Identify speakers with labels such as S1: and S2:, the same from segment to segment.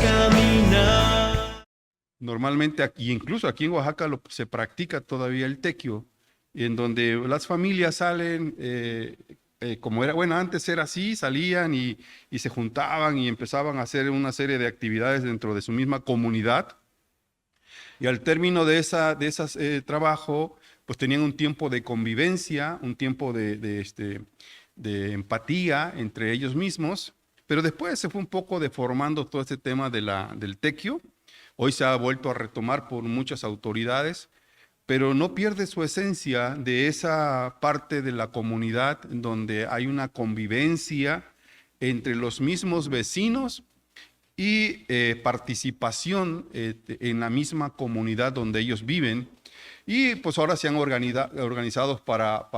S1: caminar.
S2: Normalmente aquí, incluso aquí en Oaxaca, se practica todavía el tequio, en donde las familias salen, como era, bueno, antes era así, salían y se juntaban y empezaban a hacer una serie de actividades dentro de su misma comunidad. Y al término de esas trabajo, pues tenían un tiempo de convivencia, un tiempo de empatía entre ellos mismos, pero después se fue un poco deformando todo este tema del tequio. Hoy se ha vuelto a retomar por muchas autoridades, pero no pierde su esencia de esa parte de la comunidad donde hay una convivencia entre los mismos vecinos y participación en la misma comunidad donde ellos viven. Y pues ahora se han organizado para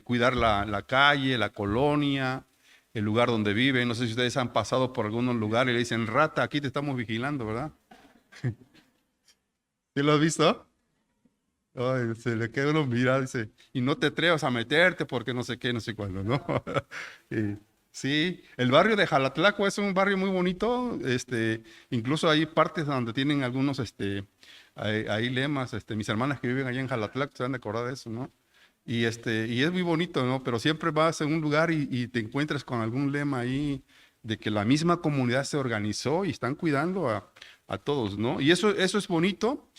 S2: cuidar la calle, la colonia, el lugar donde viven. No sé si ustedes han pasado por algunos lugares y le dicen, rata, aquí te estamos vigilando, ¿verdad? ¿Sí lo has visto? Ay, se le queda uno mirando, dice, y no te atrevas a meterte porque no sé qué, no sé cuándo, ¿no? Y, sí, el barrio de Jalatlaco es un barrio muy bonito, incluso hay partes donde tienen algunos, hay lemas, mis hermanas que viven allá en Jalatlaco se van a acordar de eso, ¿no? Y es muy bonito, ¿no? Pero siempre vas a un lugar y te encuentras con algún lema ahí de que la misma comunidad se organizó y están cuidando a todos, ¿no? Y eso es bonito.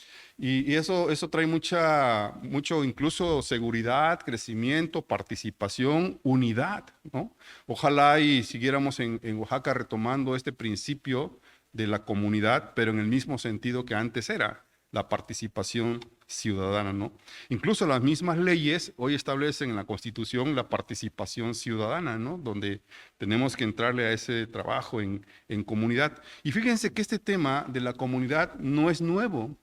S2: Y eso trae mucho incluso seguridad, crecimiento, participación, unidad, ¿no? Ojalá y siguiéramos en Oaxaca retomando este principio de la comunidad, pero en el mismo sentido que antes era, la participación ciudadana, ¿no? Incluso las mismas leyes hoy establecen en la Constitución la participación ciudadana, ¿no? Donde tenemos que entrarle a ese trabajo en comunidad. Y fíjense que este tema de la comunidad no es nuevo.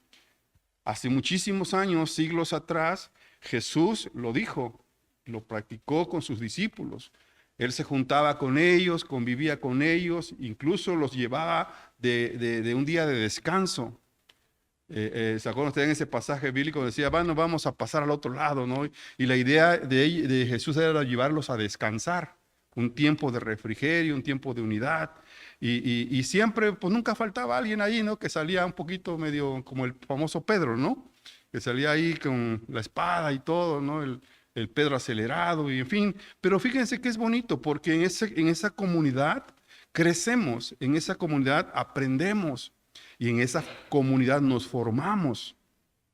S2: Hace muchísimos años, siglos atrás, Jesús lo dijo, lo practicó con sus discípulos. Él se juntaba con ellos, convivía con ellos, incluso los llevaba de un día de descanso. ¿Se acuerdan ustedes en ese pasaje bíblico? Decía, bueno, vamos a pasar al otro lado, ¿no? Y la idea de Jesús era llevarlos a descansar, un tiempo de refrigerio, un tiempo de unidad. Y siempre, pues nunca faltaba alguien ahí, ¿no? Que salía un poquito medio como el famoso Pedro, ¿no? Que salía ahí con la espada y todo, ¿no? El Pedro acelerado y en fin. Pero fíjense que es bonito porque en esa comunidad crecemos, en esa comunidad aprendemos y en esa comunidad nos formamos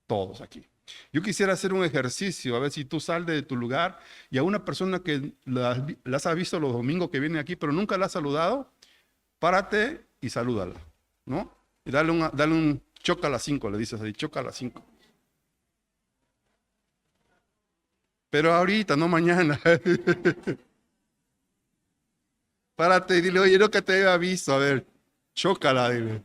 S2: todos aquí. Yo quisiera hacer un ejercicio, a ver si tú sales de tu lugar y a una persona que las has visto los domingos que viene aquí, pero nunca la has saludado, párate y salúdala, ¿no? Y dale un choca a las 5, le dices así, choca a las 5. Pero ahorita, no mañana. Párate y dile, oye, no que te había visto, a ver, chócala, dile.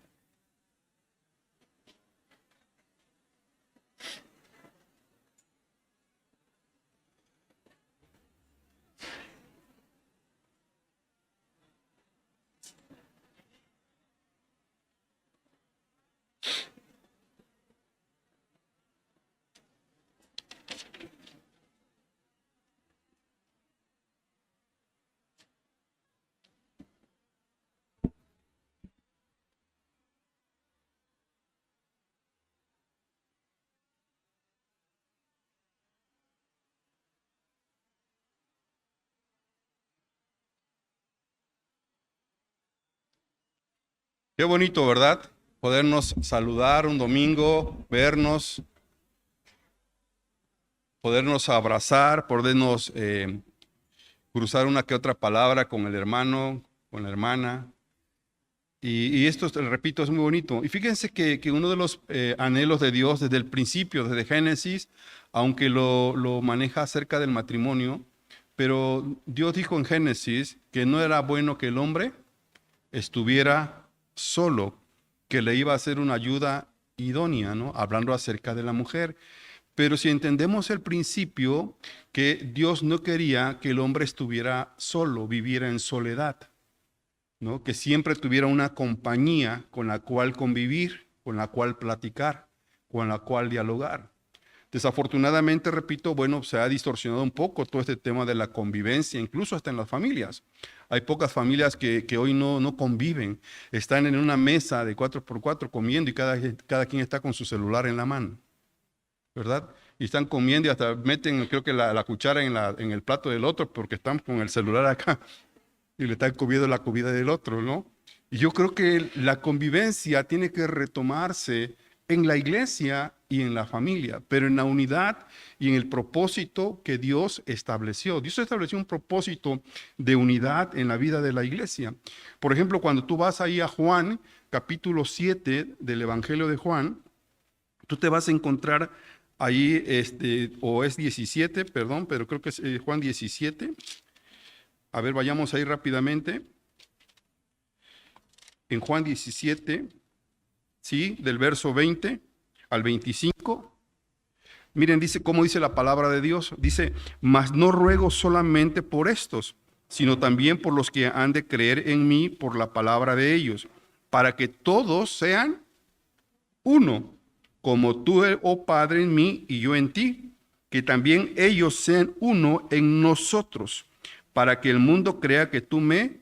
S2: Qué bonito, ¿verdad? Podernos saludar un domingo, vernos, podernos abrazar, podernos cruzar una que otra palabra con el hermano, con la hermana. Y esto, te repito, es muy bonito. Y fíjense que uno de los anhelos de Dios desde el principio, desde Génesis, aunque lo maneja acerca del matrimonio, pero Dios dijo en Génesis que no era bueno que el hombre estuviera solo, que le iba a hacer una ayuda idónea, ¿no? Hablando acerca de la mujer. Pero si entendemos el principio, que Dios no quería que el hombre estuviera solo, viviera en soledad, ¿no? Que siempre tuviera una compañía con la cual convivir, con la cual platicar, con la cual dialogar. Desafortunadamente, repito, bueno, se ha distorsionado un poco todo este tema de la convivencia, incluso hasta en las familias. Hay pocas familias que hoy no conviven, están en una mesa de 4x4 comiendo y cada quien está con su celular en la mano, ¿verdad? Y están comiendo y hasta meten, creo que la cuchara en el plato del otro porque están con el celular acá y le están comiendo la comida del otro, ¿no? Y yo creo que la convivencia tiene que retomarse en la iglesia y en la familia, pero en la unidad y en el propósito que Dios estableció. Dios estableció un propósito de unidad en la vida de la iglesia. Por ejemplo, cuando tú vas ahí a Juan, capítulo 7 del Evangelio de Juan, tú te vas a encontrar ahí, o es 17, perdón, pero creo que es Juan 17. A ver, vayamos ahí rápidamente. En Juan 17, ¿sí? Del verso 20 al 25. Miren, dice, cómo dice la palabra de Dios. Dice, mas no ruego solamente por estos, sino también por los que han de creer en mí por la palabra de ellos, para que todos sean uno, como tú, oh Padre, en mí y yo en ti, que también ellos sean uno en nosotros, para que el mundo crea que tú me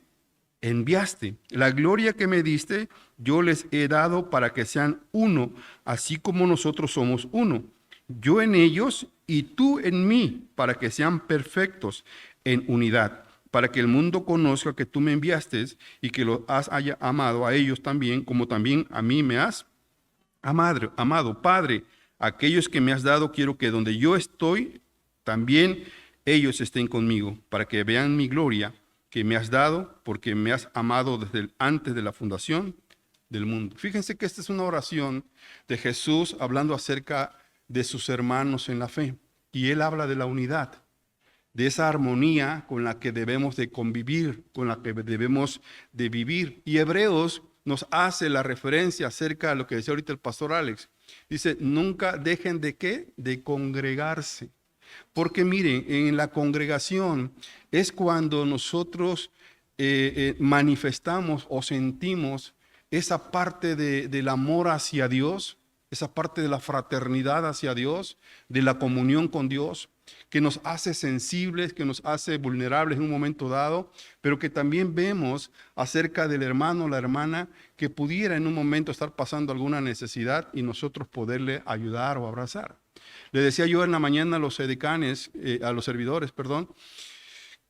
S2: enviaste. La gloria que me diste, yo les he dado para que sean uno, así como nosotros somos uno. Yo en ellos y tú en mí, para que sean perfectos en unidad, para que el mundo conozca que tú me enviaste y que los has amado a ellos también, como también a mí me has amado. Padre, aquellos que me has dado, quiero que donde yo estoy, también ellos estén conmigo, para que vean mi gloria que me has dado, porque me has amado desde antes de la fundación del mundo. Fíjense que esta es una oración de Jesús hablando acerca de sus hermanos en la fe. Y él habla de la unidad, de esa armonía con la que debemos de convivir, con la que debemos de vivir. Y Hebreos nos hace la referencia acerca de lo que decía ahorita el pastor Alex. Dice, nunca dejen de ¿qué? De congregarse. Porque miren, en la congregación es cuando nosotros manifestamos o sentimos esa parte del amor hacia Dios, esa parte de la fraternidad hacia Dios, de la comunión con Dios, que nos hace sensibles, que nos hace vulnerables en un momento dado, pero que también vemos acerca del hermano o la hermana que pudiera en un momento estar pasando alguna necesidad y nosotros poderle ayudar o abrazar. Le decía yo en la mañana a los edecanes, a los servidores, perdón,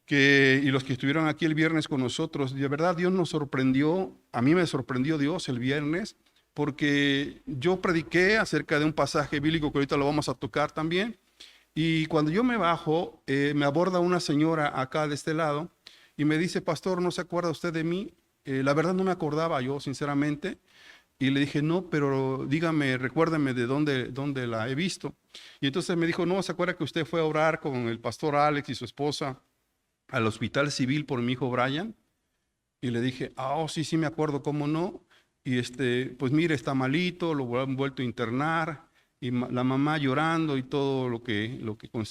S2: y los que estuvieron aquí el viernes con nosotros, de verdad Dios nos sorprendió, a mí me sorprendió Dios el viernes, porque yo prediqué acerca de un pasaje bíblico que ahorita lo vamos a tocar también, y cuando yo me bajo, me aborda una señora acá de este lado, y me dice, pastor, ¿no se acuerda usted de mí? La verdad no me acordaba yo, sinceramente, y le dije, no, pero dígame, recuérdame de dónde la he visto. Y entonces me dijo, no, ¿se acuerda que usted fue a orar con el pastor Alex y su esposa al hospital civil por mi hijo Brian? Y le dije, sí, me acuerdo, ¿cómo no? Y pues mire, está malito, lo han vuelto a internar, y la mamá llorando y todo lo que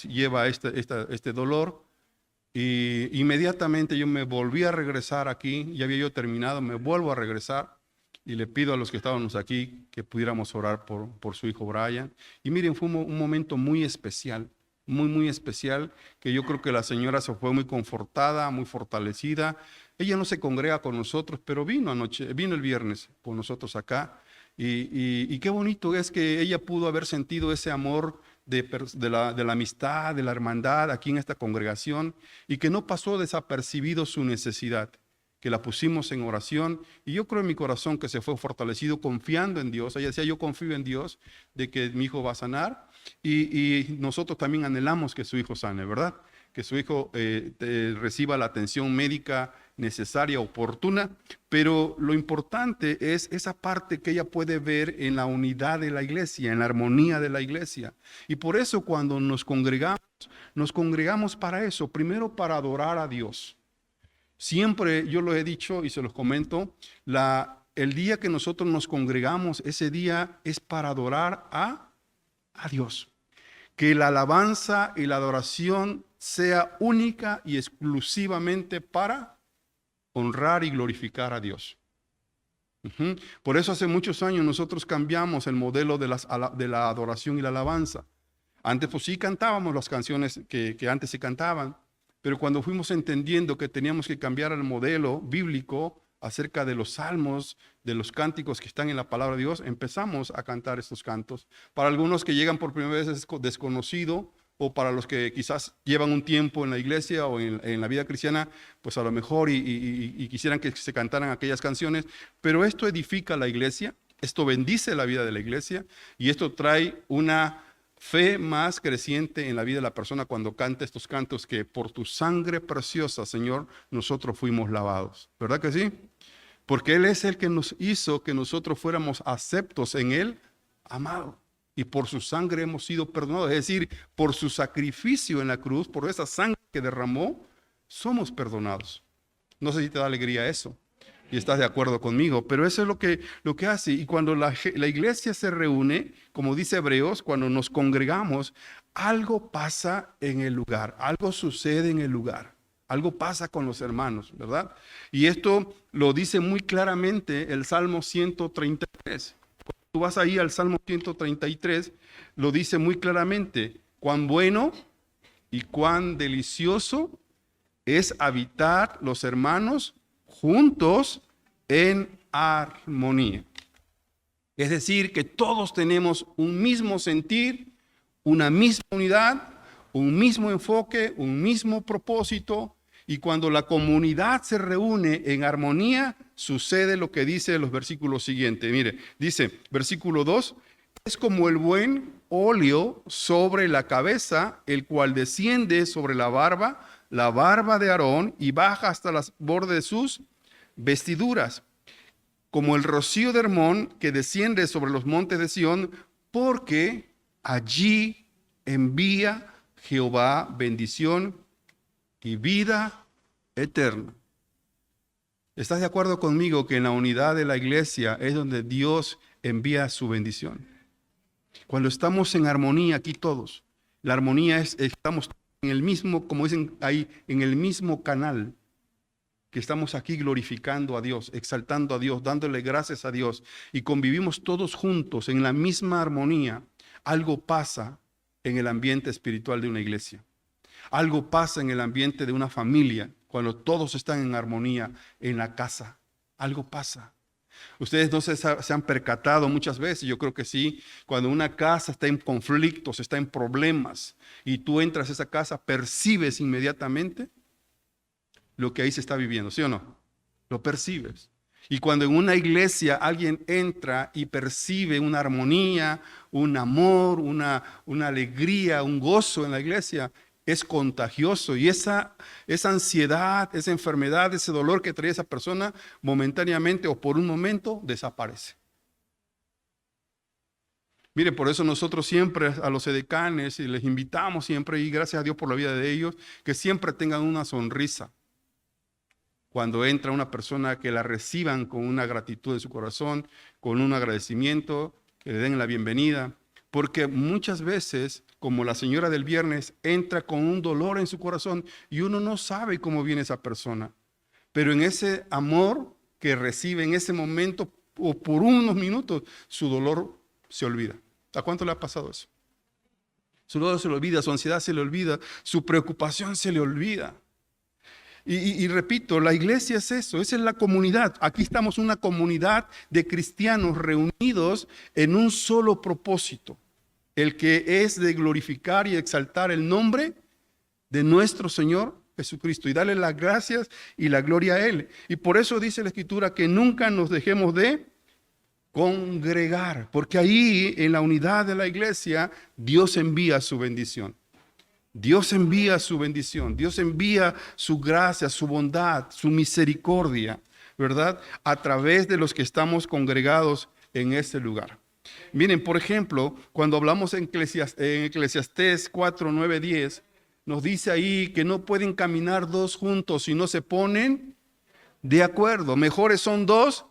S2: lleva este dolor. Y inmediatamente yo me volví a regresar aquí, ya había yo terminado, me vuelvo a regresar. Y le pido a los que estábamos aquí que pudiéramos orar por su hijo Brian. Y miren, fue un momento muy especial, muy especial, que yo creo que la señora se fue muy confortada, muy fortalecida. Ella no se congrega con nosotros, pero vino el viernes con nosotros acá. Y qué bonito es que ella pudo haber sentido ese amor de la amistad, de la hermandad aquí en esta congregación, y que no pasó desapercibido su necesidad, que la pusimos en oración, y yo creo en mi corazón que se fue fortalecido confiando en Dios. Ella decía, yo confío en Dios de que mi hijo va a sanar, y nosotros también anhelamos que su hijo sane, ¿verdad? Que su hijo reciba la atención médica necesaria, oportuna, pero lo importante es esa parte que ella puede ver en la unidad de la iglesia, en la armonía de la iglesia. Y por eso cuando nos congregamos para eso, primero para adorar a Dios. Siempre yo lo he dicho y se los comento, el día que nosotros nos congregamos, ese día es para adorar a Dios. Que la alabanza y la adoración sea única y exclusivamente para honrar y glorificar a Dios. Por eso hace muchos años nosotros cambiamos el modelo de la adoración y la alabanza. Antes pues sí cantábamos las canciones que antes se cantaban, pero cuando fuimos entendiendo que teníamos que cambiar el modelo bíblico acerca de los salmos, de los cánticos que están en la palabra de Dios, empezamos a cantar estos cantos. Para algunos que llegan por primera vez es desconocido, o para los que quizás llevan un tiempo en la iglesia o en la vida cristiana, pues a lo mejor y quisieran que se cantaran aquellas canciones, pero esto edifica la iglesia, esto bendice la vida de la iglesia y esto trae una fe más creciente en la vida de la persona cuando canta estos cantos que por tu sangre preciosa, Señor, nosotros fuimos lavados. ¿Verdad que sí? Porque Él es el que nos hizo que nosotros fuéramos aceptos en Él, amado. Y por su sangre hemos sido perdonados. Es decir, por su sacrificio en la cruz, por esa sangre que derramó, somos perdonados. No sé si te da alegría eso. Y estás de acuerdo conmigo, pero eso es lo que hace. Y cuando la iglesia se reúne, como dice Hebreos, cuando nos congregamos, algo pasa en el lugar, algo sucede en el lugar, algo pasa con los hermanos, ¿verdad? Y esto lo dice muy claramente el Salmo 133. Cuando tú vas ahí al Salmo 133, lo dice muy claramente, cuán bueno y cuán delicioso es habitar los hermanos juntos en armonía. Es decir, que todos tenemos un mismo sentir, una misma unidad, un mismo enfoque, un mismo propósito, y cuando la comunidad se reúne en armonía, sucede lo que dice los versículos siguientes. Mire, dice, versículo 2, es como el buen óleo sobre la cabeza, el cual desciende sobre la barba de Aarón y baja hasta las bordes de sus vestiduras, como el rocío de Hermón que desciende sobre los montes de Sión, porque allí envía Jehová bendición y vida eterna. ¿Estás de acuerdo conmigo que en la unidad de la iglesia es donde Dios envía su bendición? Cuando estamos en armonía aquí todos, la armonía es, estamos en el mismo, como dicen ahí, en el mismo canal, que estamos aquí glorificando a Dios, exaltando a Dios, dándole gracias a Dios y convivimos todos juntos en la misma armonía, algo pasa en el ambiente espiritual de una iglesia. Algo pasa en el ambiente de una familia cuando todos están en armonía en la casa. Algo pasa. Ustedes no se han percatado muchas veces, yo creo que sí, cuando una casa está en conflictos, está en problemas y tú entras a esa casa, percibes inmediatamente lo que ahí se está viviendo, ¿sí o no? Lo percibes. Y cuando en una iglesia alguien entra y percibe una armonía, un amor, una alegría, un gozo en la iglesia, es contagioso. Y esa ansiedad, esa enfermedad, ese dolor que trae esa persona, momentáneamente o por un momento desaparece. Mire, por eso nosotros siempre a los edecanes y les invitamos siempre, y gracias a Dios por la vida de ellos, que siempre tengan una sonrisa. Cuando entra una persona, que la reciban con una gratitud en su corazón, con un agradecimiento, que le den la bienvenida. Porque muchas veces, como la señora del viernes, entra con un dolor en su corazón y uno no sabe cómo viene esa persona. Pero en ese amor que recibe en ese momento o por unos minutos, su dolor se olvida. ¿A cuánto le ha pasado eso? Su dolor se le olvida, su ansiedad se le olvida, su preocupación se le olvida. Y repito, la iglesia es eso, esa es la comunidad. Aquí estamos una comunidad de cristianos reunidos en un solo propósito, el que es de glorificar y exaltar el nombre de nuestro Señor Jesucristo y darle las gracias y la gloria a Él. Y por eso dice la Escritura que nunca nos dejemos de congregar, porque ahí en la unidad de la iglesia Dios envía su bendición. Dios envía su bendición, Dios envía su gracia, su bondad, su misericordia, ¿verdad? A través de los que estamos congregados en este lugar. Miren, por ejemplo, cuando hablamos en Eclesiastés 4, 9, 10, nos dice ahí que no pueden caminar dos juntos si no se ponen de acuerdo. Mejores son dos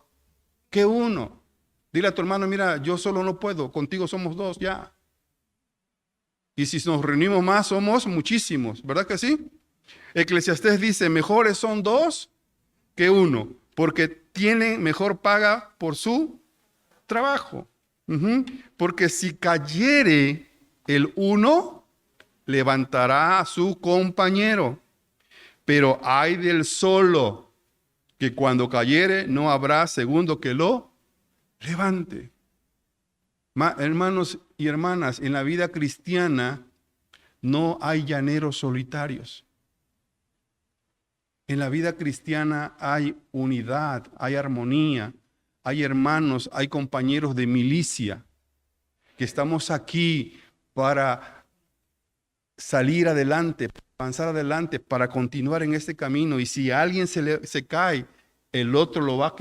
S2: que uno. Dile a tu hermano, mira, yo solo no puedo, contigo somos dos ya. Y si nos reunimos más, somos muchísimos, ¿verdad que sí? Eclesiastés dice, mejores son dos que uno, porque tienen mejor paga por su trabajo. Porque si cayere el uno levantará a su compañero, pero ay del solo, que cuando cayere no habrá segundo que lo levante. Hermanos y hermanas, en la vida cristiana no hay llaneros solitarios. En la vida cristiana hay unidad, hay armonía, hay hermanos, hay compañeros de milicia, que estamos aquí para salir adelante, avanzar adelante, para continuar en este camino. Y si alguien se cae, el otro lo va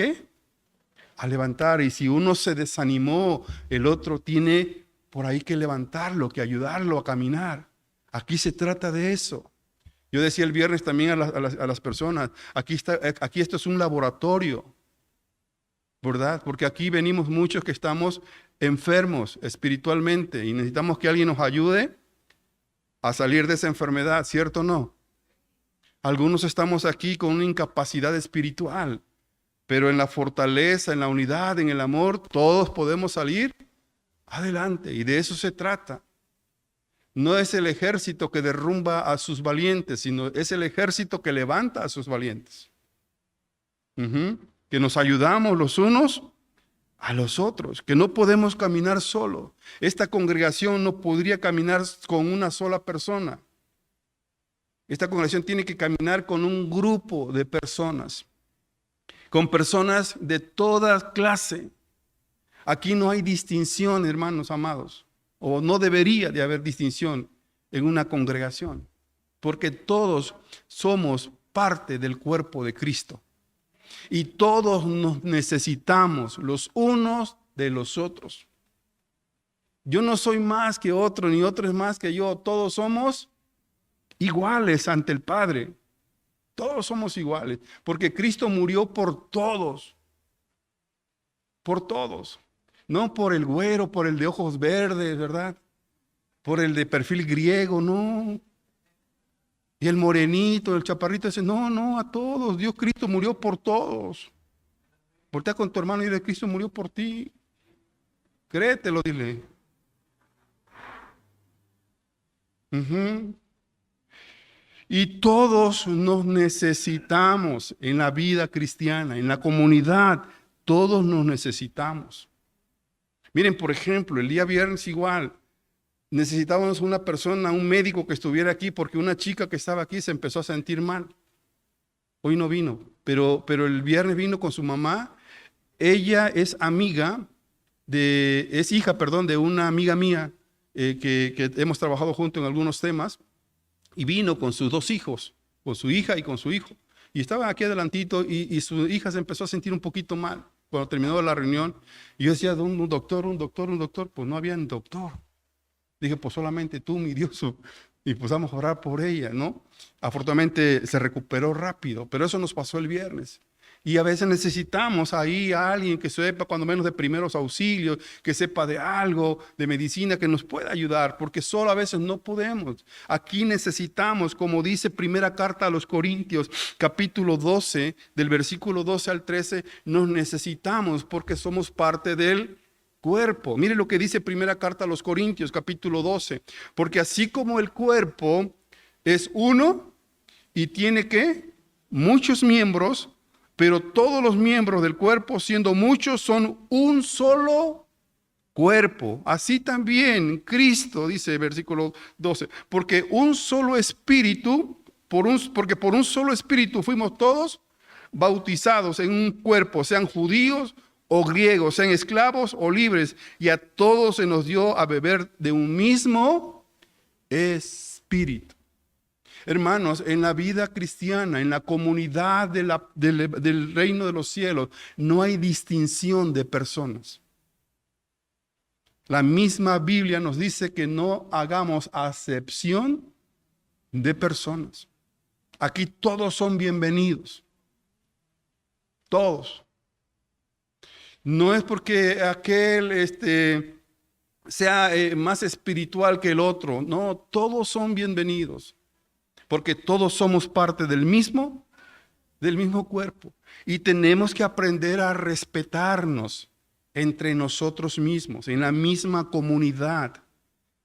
S2: a levantar. Y si uno se desanimó, el otro tiene por ahí que levantarlo, que ayudarlo a caminar. Aquí se trata de eso. Yo decía el viernes también a las personas, aquí esto es un laboratorio, ¿verdad? Porque aquí venimos muchos que estamos enfermos espiritualmente y necesitamos que alguien nos ayude a salir de esa enfermedad, ¿cierto o no? Algunos estamos aquí con una incapacidad espiritual, pero en la fortaleza, en la unidad, en el amor, todos podemos salir adelante y de eso se trata. No es el ejército que derrumba a sus valientes, sino es el ejército que levanta a sus valientes. Que nos ayudamos los unos a los otros, que no podemos caminar solo. Esta congregación no podría caminar con una sola persona. Esta congregación tiene que caminar con un grupo de personas, con personas de toda clase. Aquí no hay distinción, hermanos amados, o no debería de haber distinción en una congregación, porque todos somos parte del cuerpo de Cristo. Y todos nos necesitamos los unos de los otros. Yo no soy más que otro, ni otro es más que yo. Todos somos iguales ante el Padre. Todos somos iguales, porque Cristo murió por todos. Por todos. No por el güero, por el de ojos verdes, ¿verdad? Por el de perfil griego, no. Y el morenito, el chaparrito, dice, no, a todos. Dios Cristo murió por todos. Voltea con tu hermano y dile, Cristo murió por ti. Créetelo, dile. Y todos nos necesitamos en la vida cristiana, en la comunidad. Todos nos necesitamos. Miren, por ejemplo, el día viernes igual. Necesitábamos una persona, un médico que estuviera aquí porque una chica que estaba aquí se empezó a sentir mal. Hoy no vino, pero el viernes vino con su mamá. Ella es hija de una amiga mía que hemos trabajado juntos en algunos temas y vino con sus dos hijos, con su hija y con su hijo. Y estaba aquí adelantito y su hija se empezó a sentir un poquito mal cuando terminó la reunión. Y yo decía, un doctor, pues no había un doctor. Dije, pues solamente tú, mi Dios, y pues vamos a orar por ella, ¿no? Afortunadamente se recuperó rápido, pero eso nos pasó el viernes. Y a veces necesitamos ahí a alguien que sepa cuando menos de primeros auxilios, que sepa de algo, de medicina, que nos pueda ayudar, porque solo a veces no podemos. Aquí necesitamos, como dice primera carta a los Corintios, capítulo 12, del versículo 12 al 13, nos necesitamos porque somos parte del cuerpo. Mire lo que dice primera carta a los Corintios, capítulo 12. Porque así como el cuerpo es uno y tiene muchos miembros, pero todos los miembros del cuerpo, siendo muchos, son un solo cuerpo. Así también Cristo, dice el versículo 12, porque un solo espíritu, porque por un solo espíritu fuimos todos bautizados en un cuerpo, sean judíos o griegos, sean esclavos o libres, y a todos se nos dio a beber de un mismo espíritu. Hermanos, en la vida cristiana, en la comunidad del reino de los cielos, no hay distinción de personas. La misma Biblia nos dice que no hagamos acepción de personas. Aquí todos son bienvenidos. Todos. No es porque aquel sea más espiritual que el otro. No, todos son bienvenidos. Porque todos somos parte del mismo cuerpo. Y tenemos que aprender a respetarnos entre nosotros mismos, en la misma comunidad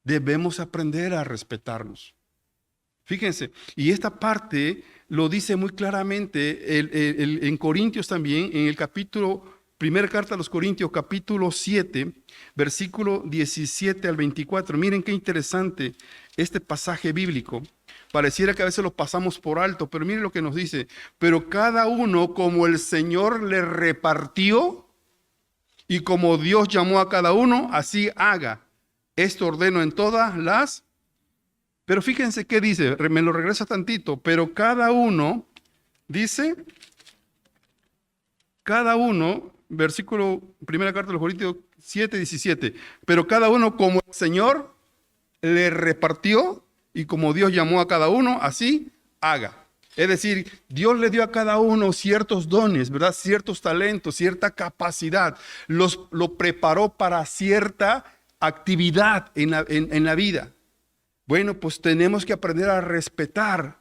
S2: Debemos aprender a respetarnos. Fíjense, y esta parte lo dice muy claramente en Corintios también, en el capítulo, primera carta a los Corintios, capítulo 7, versículo 17 al 24. Miren qué interesante este pasaje bíblico. Pareciera que a veces lo pasamos por alto, pero miren lo que nos dice. Pero cada uno como el Señor le repartió y como Dios llamó a cada uno, así haga. Esto ordeno en todas las... Pero fíjense qué dice, me lo regresa tantito, pero cada uno, dice, cada uno, versículo, primera carta de los Corintios 7, 17, pero cada uno como el Señor le repartió y como Dios llamó a cada uno, así haga. Es decir, Dios le dio a cada uno ciertos dones, ¿verdad? Ciertos talentos, cierta capacidad. Lo preparó para cierta actividad en la vida. Bueno, pues tenemos que aprender a respetar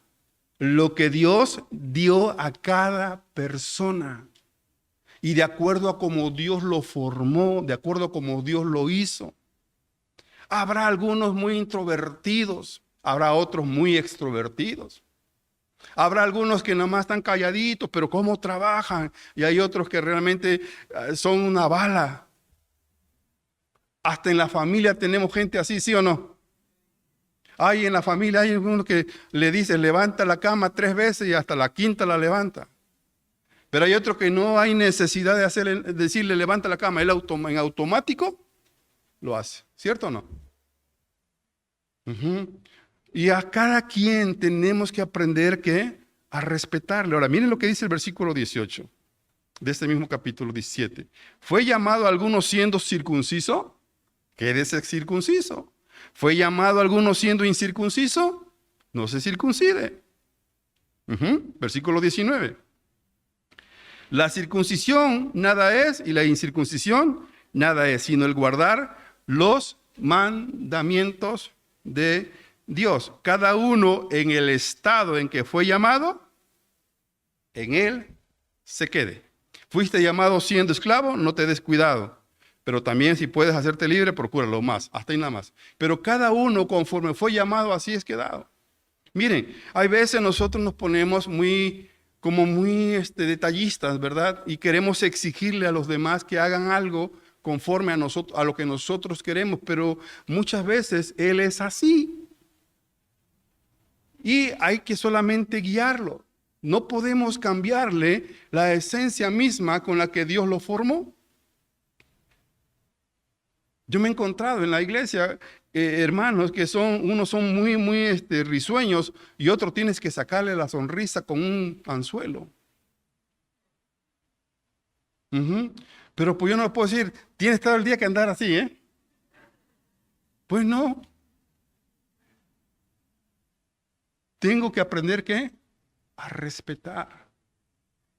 S2: lo que Dios dio a cada persona. Y de acuerdo a cómo Dios lo formó, de acuerdo a cómo Dios lo hizo. Habrá algunos muy introvertidos, habrá otros muy extrovertidos. Habrá algunos que nada más están calladitos, pero cómo trabajan. Y hay otros que realmente son una bala. Hasta en la familia tenemos gente así, ¿sí o no? Hay en la familia, hay uno que le dice, levanta la cama 3 veces y hasta la quinta la levanta. Pero hay otro que no hay necesidad de decirle, levanta la cama. Él en automático lo hace. ¿Cierto o no? Y a cada quien tenemos que aprender a respetarle. Ahora, miren lo que dice el versículo 18 de este mismo capítulo 17. ¿Fue llamado a alguno siendo circunciso? Quédese circunciso. ¿Fue llamado a alguno siendo incircunciso? No se circuncide. Versículo 19. La circuncisión nada es y la incircuncisión nada es, sino el guardar los mandamientos de Dios. Cada uno en el estado en que fue llamado, en él se quede. Fuiste llamado siendo esclavo, no te des cuidado. Pero también si puedes hacerte libre, procúralo más, hasta ahí nada más. Pero cada uno conforme fue llamado, así es quedado. Miren, hay veces nosotros nos ponemos muy detallistas, ¿verdad? Y queremos exigirle a los demás que hagan algo conforme a lo que nosotros queremos, pero muchas veces Él es así. Y hay que solamente guiarlo. No podemos cambiarle la esencia misma con la que Dios lo formó. Yo me he encontrado en la iglesia hermanos que unos son muy risueños y otros tienes que sacarle la sonrisa con un anzuelo. Pero pues yo no le puedo decir, tienes todo el día que andar así, ¿eh? Pues no. Tengo que aprender a respetar.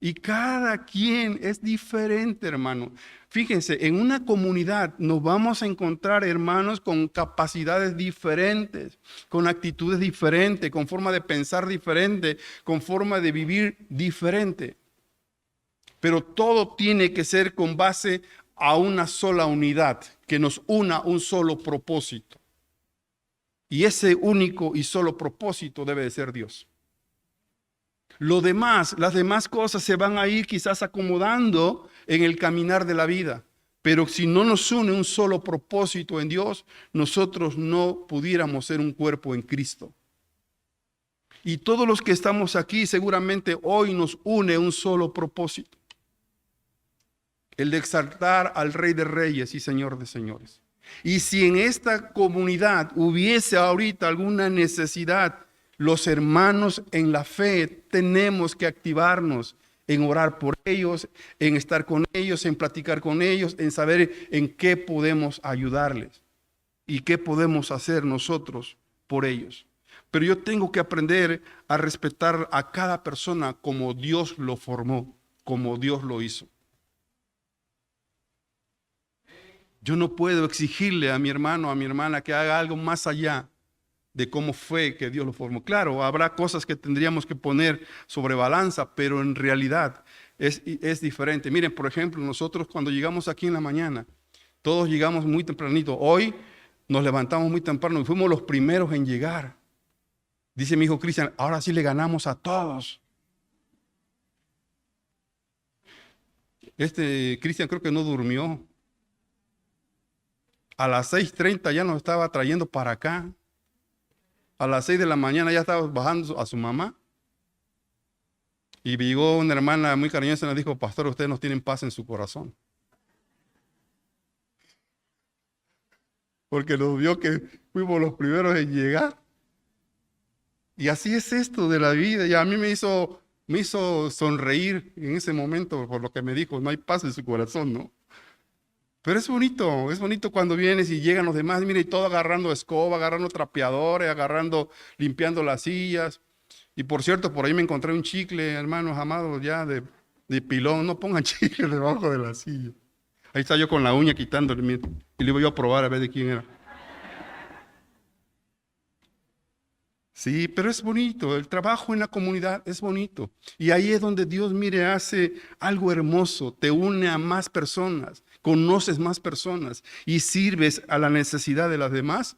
S2: Y cada quien es diferente, hermano. Fíjense, en una comunidad nos vamos a encontrar hermanos con capacidades diferentes, con actitudes diferentes, con forma de pensar diferente, con forma de vivir diferente. Pero todo tiene que ser con base a una sola unidad, que nos una un solo propósito. Y ese único y solo propósito debe de ser Dios. Las demás cosas se van a ir quizás acomodando en el caminar de la vida. Pero si no nos une un solo propósito en Dios, nosotros no pudiéramos ser un cuerpo en Cristo. Y todos los que estamos aquí seguramente hoy nos une un solo propósito. El de exaltar al Rey de Reyes y Señor de Señores. Y si en esta comunidad hubiese ahorita alguna necesidad, los hermanos en la fe tenemos que activarnos en orar por ellos, en estar con ellos, en platicar con ellos, en saber en qué podemos ayudarles y qué podemos hacer nosotros por ellos. Pero yo tengo que aprender a respetar a cada persona como Dios lo formó, como Dios lo hizo. Yo no puedo exigirle a mi hermano, a mi hermana que haga algo más allá de cómo fue que Dios lo formó. Claro, habrá cosas que tendríamos que poner sobre balanza, pero en realidad es diferente. Miren, por ejemplo, nosotros cuando llegamos aquí en la mañana, todos llegamos muy tempranito. Hoy Nos levantamos muy temprano y fuimos los primeros en llegar. Dice mi hijo Cristian, ahora sí le ganamos a todos. Cristian creo que no durmió. A las 6:30 ya nos estaba trayendo para acá. A las 6 de la mañana ya estaba bajando a su mamá. Y llegó una hermana muy cariñosa y nos dijo, pastor, ustedes no tienen paz en su corazón. Porque nos vio que fuimos los primeros en llegar. Y así es esto de la vida. Y a mí me hizo sonreír en ese momento por lo que me dijo, no hay paz en su corazón, ¿no? Pero es bonito cuando vienes y llegan los demás, mira, y todo agarrando escoba, agarrando trapeadores, limpiando las sillas. Y por cierto, por ahí me encontré un chicle, hermanos amados, ya de pilón. No pongan chicle debajo de la silla. Ahí está yo con la uña quitándole, mira, y le voy a probar a ver de quién era. Sí, pero es bonito, el trabajo en la comunidad es bonito. Y ahí es donde Dios, mire, hace algo hermoso, te une a más personas, conoces más personas y sirves a la necesidad de las demás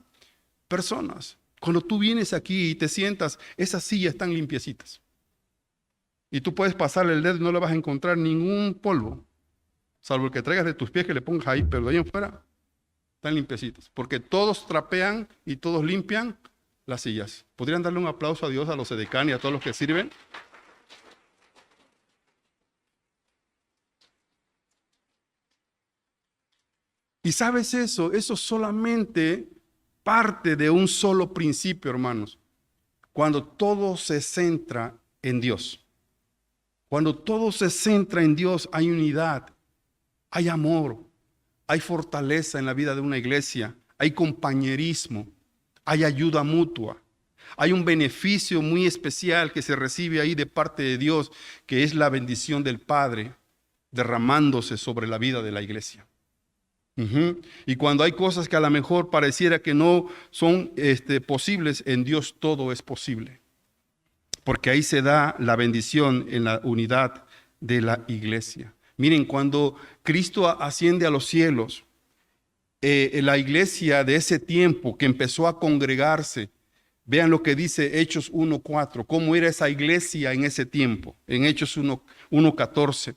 S2: personas. Cuando tú vienes aquí y te sientas, esas sillas están limpiecitas. Y tú puedes pasarle el dedo y no le vas a encontrar ningún polvo, salvo el que traigas de tus pies que le pongas ahí, pero de ahí en fuera están limpiecitas. Porque todos trapean y todos limpian las sillas. ¿Podrían darle un aplauso a Dios, a los edecanes y a todos los que sirven? Y sabes eso solamente parte de un solo principio, hermanos. Cuando todo se centra en Dios. Cuando todo se centra en Dios, hay unidad, hay amor, hay fortaleza en la vida de una iglesia, hay compañerismo, hay ayuda mutua. Hay un beneficio muy especial que se recibe ahí de parte de Dios, que es la bendición del Padre derramándose sobre la vida de la iglesia. Y cuando hay cosas que a lo mejor pareciera que no son posibles, en Dios todo es posible. Porque ahí se da la bendición en la unidad de la iglesia. Miren, cuando Cristo asciende a los cielos, la iglesia de ese tiempo que empezó a congregarse, vean lo que dice Hechos 1:4, cómo era esa iglesia en ese tiempo, en Hechos 1:14.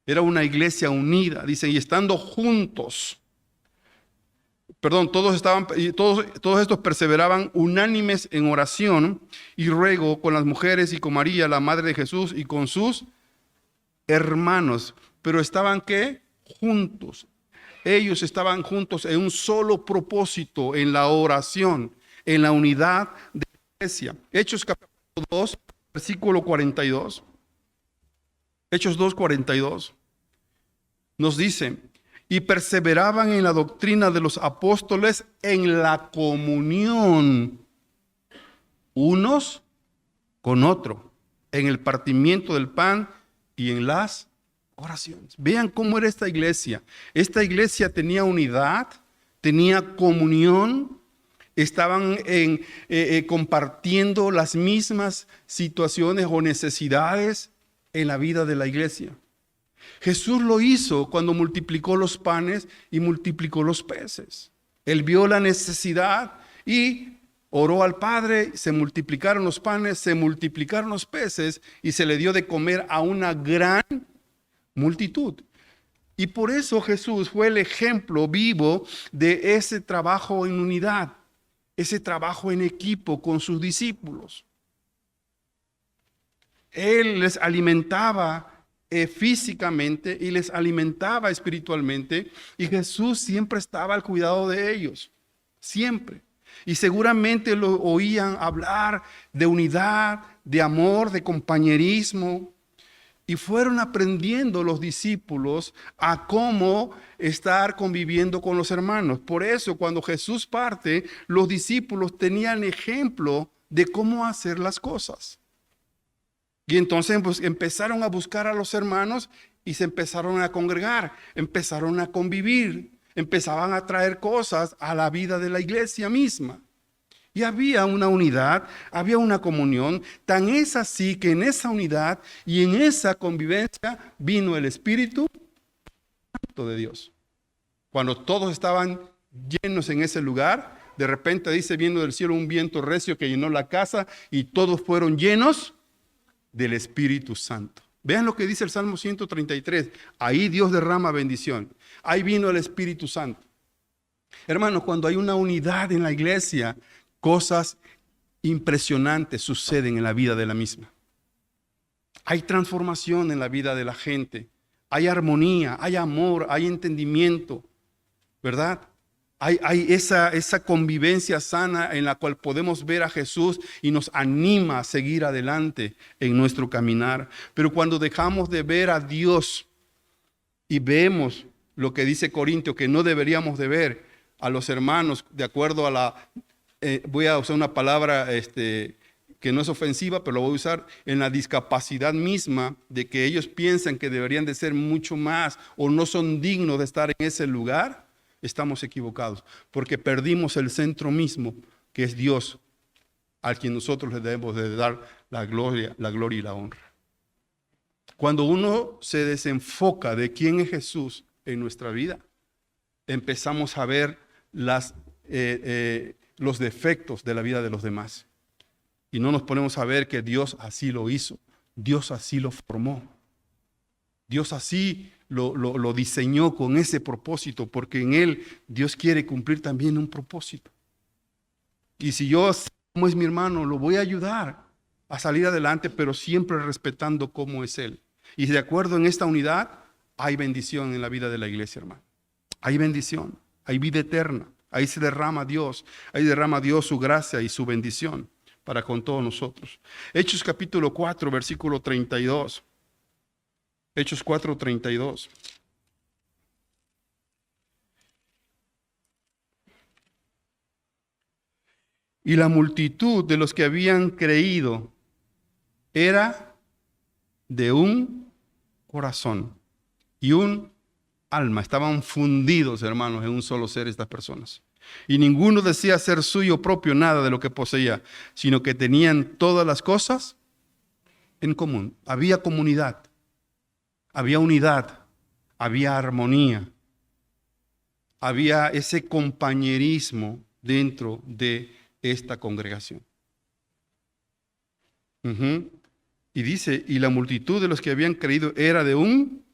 S2: Era una iglesia unida, dice, y estando juntos, todos estos perseveraban unánimes en oración y ruego con las mujeres y con María, la madre de Jesús, y con sus hermanos. Pero estaban, ¿qué? Juntos. Ellos estaban juntos en un solo propósito, en la oración, en la unidad de la iglesia. Hechos capítulo 2, versículo 42. Hechos 2:42. Nos dice, y perseveraban en la doctrina de los apóstoles, en la comunión, unos con otros, en el partimiento del pan y en las oraciones. Vean cómo era esta iglesia. Esta iglesia tenía unidad, tenía comunión, estaban compartiendo las mismas situaciones o necesidades en la vida de la iglesia. Jesús lo hizo cuando multiplicó los panes y multiplicó los peces. Él vio la necesidad y oró al Padre, se multiplicaron los panes, se multiplicaron los peces y se le dio de comer a una gran multitud. Y por eso Jesús fue el ejemplo vivo de ese trabajo en unidad, ese trabajo en equipo con sus discípulos. Él les alimentaba físicamente y les alimentaba espiritualmente, y Jesús siempre estaba al cuidado de ellos, siempre. Y seguramente lo oían hablar de unidad, de amor, de compañerismo, y fueron aprendiendo los discípulos a cómo estar conviviendo con los hermanos. Por eso cuando Jesús parte, los discípulos tenían ejemplo de cómo hacer las cosas. Y entonces pues, empezaron a buscar a los hermanos y se empezaron a congregar, empezaron a convivir, empezaban a traer cosas a la vida de la iglesia misma. Y había una unidad, había una comunión, tan es así que en esa unidad y en esa convivencia vino el Espíritu Santo de Dios. Cuando todos estaban llenos en ese lugar. De repente dice, vino del cielo un viento recio que llenó la casa y todos fueron llenos del Espíritu Santo. Vean lo que dice el Salmo 133. Ahí Dios derrama bendición. Ahí vino el Espíritu Santo. Hermanos, cuando hay una unidad en la iglesia, cosas impresionantes suceden en la vida de la misma. Hay transformación en la vida de la gente. Hay armonía, hay amor, hay entendimiento, ¿verdad? Hay esa convivencia sana en la cual podemos ver a Jesús y nos anima a seguir adelante en nuestro caminar. Pero cuando dejamos de ver a Dios y vemos lo que dice Corintio, que no deberíamos de ver a los hermanos, de acuerdo a voy a usar una palabra que no es ofensiva, pero lo voy a usar, en la discapacidad misma de que ellos piensan que deberían de ser mucho más o no son dignos de estar en ese lugar, estamos equivocados, porque perdimos el centro mismo, que es Dios, al quien nosotros le debemos de dar la gloria y la honra. Cuando uno se desenfoca de quién es Jesús en nuestra vida, empezamos a ver los defectos de la vida de los demás. Y no nos ponemos a ver que Dios así lo hizo, Dios así lo formó, Dios así lo diseñó con ese propósito, porque en Él Dios quiere cumplir también un propósito. Y si yo, como es mi hermano, lo voy a ayudar a salir adelante, pero siempre respetando cómo es Él. Y de acuerdo en esta unidad, hay bendición en la vida de la iglesia, hermano. Hay bendición, hay vida eterna. Ahí se derrama Dios, ahí derrama Dios su gracia y su bendición para con todos nosotros. Hechos capítulo 4, versículo 32. Hechos 4, 32. Y la multitud de los que habían creído era de un corazón y un alma. Estaban fundidos, hermanos, en un solo ser estas personas. Y ninguno decía ser suyo propio nada de lo que poseía, sino que tenían todas las cosas en común. Había comunidad, había unidad, había armonía, había ese compañerismo dentro de esta congregación. Y dice, y la multitud de los que habían creído era de un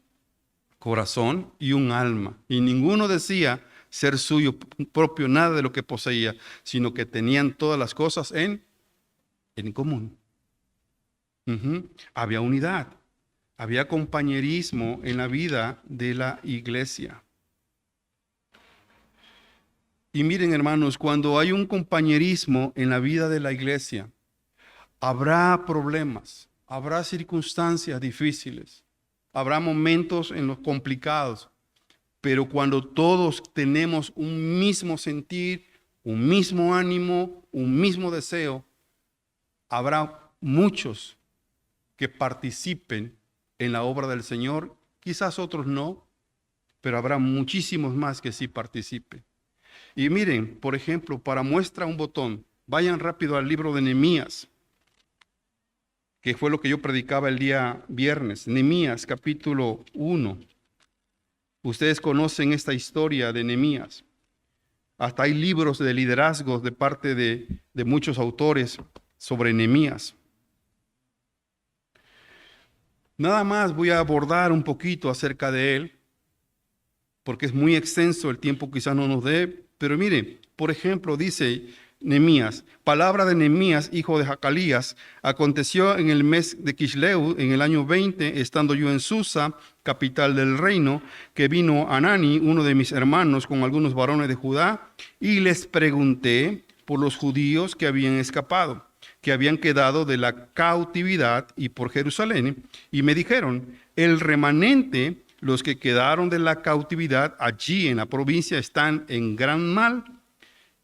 S2: corazón y un alma. Y ninguno decía ser suyo propio nada de lo que poseía, sino que tenían todas las cosas en común. Había unidad, había compañerismo en la vida de la iglesia. Y miren, hermanos, cuando hay un compañerismo en la vida de la iglesia, habrá problemas, habrá circunstancias difíciles, habrá momentos en los complicados, pero cuando todos tenemos un mismo sentir, un mismo ánimo, un mismo deseo, habrá muchos que participen en la obra del Señor, quizás otros no, pero habrá muchísimos más que sí participen. Y miren, por ejemplo, para muestra un botón, vayan rápido al libro de Nehemías, que fue lo que yo predicaba el día viernes. Nehemías capítulo 1. Ustedes conocen esta historia de Nehemías. Hasta hay libros de liderazgo de parte de muchos autores sobre Nehemías. Nada más voy a abordar un poquito acerca de él, porque es muy extenso, el tiempo quizás no nos dé. Pero mire, por ejemplo, dice Nehemías, palabra de Nehemías, hijo de Jacalías, aconteció en el mes de Quisleu, en el año 20, estando yo en Susa, capital del reino, que vino Anani, uno de mis hermanos, con algunos varones de Judá, y les pregunté por los judíos que habían escapado, que habían quedado de la cautividad y por Jerusalén, y me dijeron, el remanente, los que quedaron de la cautividad allí en la provincia, están en gran mal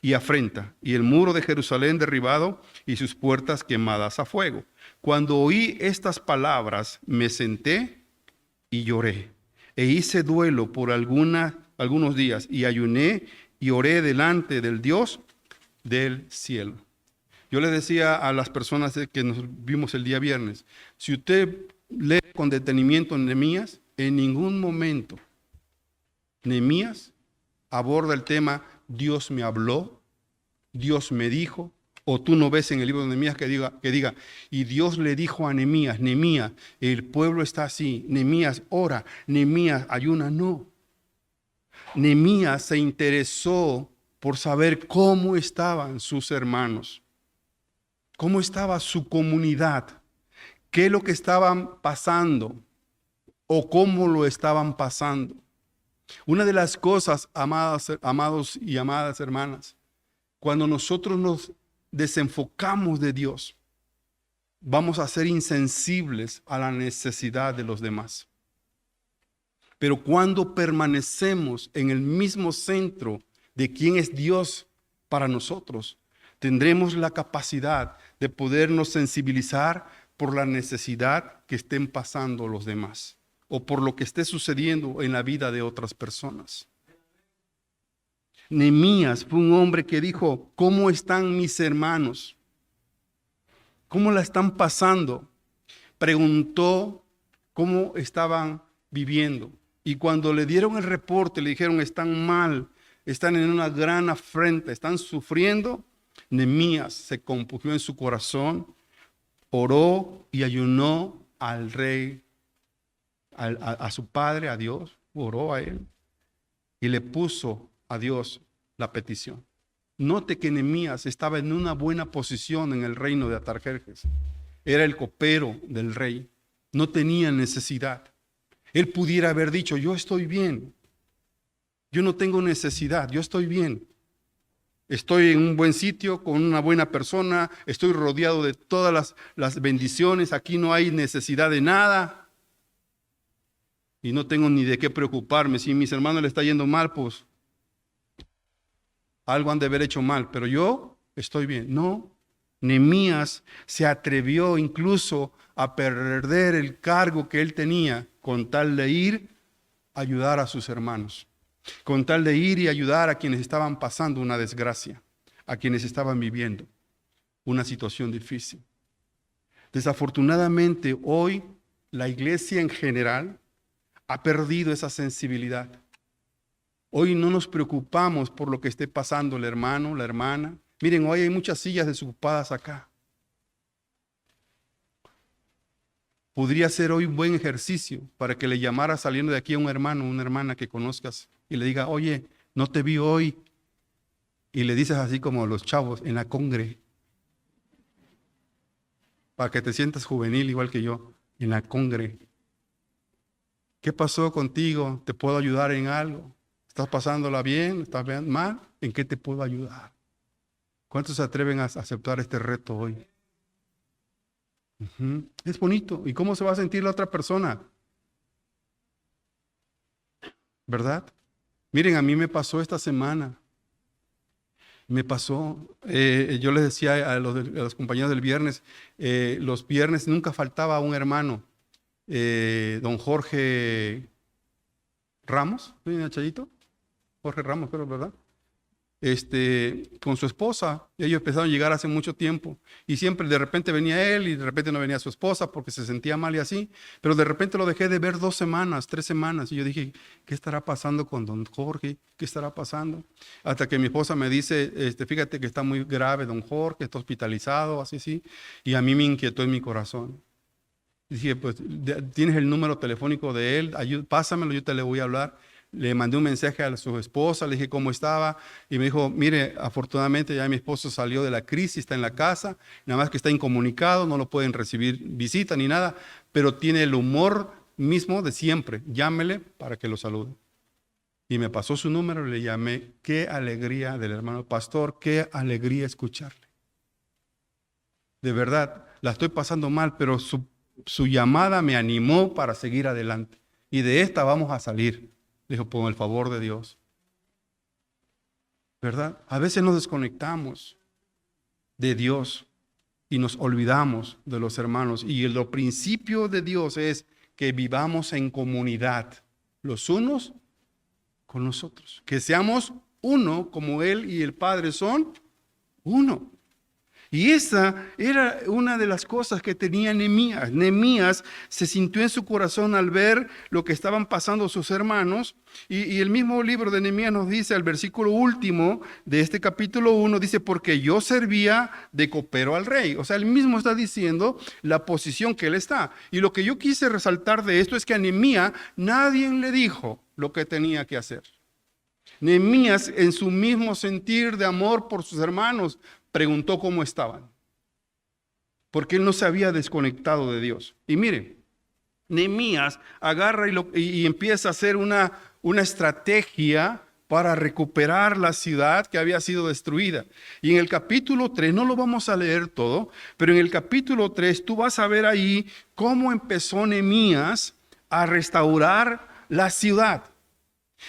S2: y afrenta, y el muro de Jerusalén derribado y sus puertas quemadas a fuego. Cuando oí estas palabras, me senté y lloré, e hice duelo por algunos días, y ayuné y oré delante del Dios del cielo. Yo le decía a las personas que nos vimos el día viernes, si usted lee con detenimiento en Nehemías, en ningún momento Nehemías aborda el tema Dios me habló, Dios me dijo, o tú no ves en el libro de Nehemías que diga, y Dios le dijo a Nehemías, Nehemías, el pueblo está así, Nehemías ora, Nehemías ayuna, no. Nehemías se interesó por saber cómo estaban sus hermanos, cómo estaba su comunidad, qué es lo que estaban pasando o cómo lo estaban pasando. Una de las cosas, amados y amadas hermanas, cuando nosotros nos desenfocamos de Dios, vamos a ser insensibles a la necesidad de los demás. Pero cuando permanecemos en el mismo centro de quién es Dios para nosotros, tendremos la capacidad de podernos sensibilizar por la necesidad que estén pasando los demás o por lo que esté sucediendo en la vida de otras personas. Nehemías fue un hombre que dijo, ¿cómo están mis hermanos? ¿Cómo la están pasando? Preguntó cómo estaban viviendo. Y cuando le dieron el reporte, le dijeron, están mal, están en una gran afrenta, están sufriendo. Nehemías se compungió en su corazón, oró y ayunó al rey, a su padre, a Dios, oró a él y le puso a Dios la petición. Note que Nehemías estaba en una buena posición en el reino de Atarjerjes. Era el copero del rey. No tenía necesidad. Él pudiera haber dicho, yo estoy bien. Yo no tengo necesidad, yo estoy bien. Estoy en un buen sitio, con una buena persona. Estoy rodeado de todas las bendiciones. Aquí no hay necesidad de nada. Y no tengo ni de qué preocuparme. Si a mis hermanos le está yendo mal, pues algo han de haber hecho mal, pero yo estoy bien. No, Nehemías se atrevió incluso a perder el cargo que él tenía con tal de ir a ayudar a sus hermanos, con tal de ir y ayudar a quienes estaban pasando una desgracia, a quienes estaban viviendo una situación difícil. Desafortunadamente hoy la iglesia en general ha perdido esa sensibilidad. Hoy no nos preocupamos por lo que esté pasando el hermano, la hermana. Miren, hoy hay muchas sillas desocupadas acá. Podría ser hoy un buen ejercicio para que le llamara saliendo de aquí a un hermano, una hermana que conozcas y le diga, oye, no te vi hoy. Y le dices así como los chavos en la congre, para que te sientas juvenil igual que yo, en la congre. ¿Qué pasó contigo? ¿Te puedo ayudar en algo? ¿Estás pasándola bien? ¿Estás mal? ¿En qué te puedo ayudar? ¿Cuántos se atreven a aceptar este reto hoy? Es bonito. ¿Y cómo se va a sentir la otra persona? ¿Verdad? Miren, a mí me pasó esta semana. Me pasó, yo les decía a los compañeros del viernes, los viernes nunca faltaba un hermano, don Jorge Ramos, ¿sí, Chayito? Jorge Ramos, creo, ¿verdad? Con su esposa. Ellos empezaron a llegar hace mucho tiempo y siempre de repente venía él y de repente no venía su esposa porque se sentía mal y así, pero de repente lo dejé de ver 2 semanas, 3 semanas y yo dije, ¿qué estará pasando con don Jorge? ¿Qué estará pasando? Hasta que mi esposa me dice, fíjate que está muy grave don Jorge, está hospitalizado, así, sí, y a mí me inquietó en mi corazón. Dije, pues, ¿tienes el número telefónico de él? Pásamelo, yo te le voy a hablar. Le mandé un mensaje a su esposa, le dije cómo estaba y me dijo, mire, afortunadamente ya mi esposo salió de la crisis, está en la casa, nada más que está incomunicado, no lo pueden recibir visita ni nada, pero tiene el humor mismo de siempre, llámele para que lo salude. Y me pasó su número, le llamé, qué alegría del hermano pastor, qué alegría escucharle. De verdad, la estoy pasando mal, pero su llamada me animó para seguir adelante y de esta vamos a salir. Dijo, con el favor de Dios. ¿Verdad? A veces nos desconectamos de Dios y nos olvidamos de los hermanos. Y el principio de Dios es que vivamos en comunidad, los unos con los otros. Que seamos uno como Él y el Padre son uno. Y esa era una de las cosas que tenía Nehemías. Nehemías se sintió en su corazón al ver lo que estaban pasando sus hermanos. Y el mismo libro de Nehemías nos dice, al versículo último de este capítulo 1, dice, porque yo servía de copero al rey. O sea, él mismo está diciendo la posición que él está. Y lo que yo quise resaltar de esto es que a Nehemías nadie le dijo lo que tenía que hacer. Nehemías, en su mismo sentir de amor por sus hermanos, preguntó cómo estaban, porque él no se había desconectado de Dios. Y miren, Nehemías agarra y empieza a hacer una estrategia para recuperar la ciudad que había sido destruida. Y en el capítulo 3, no lo vamos a leer todo, pero en el capítulo 3 tú vas a ver ahí cómo empezó Nehemías a restaurar la ciudad.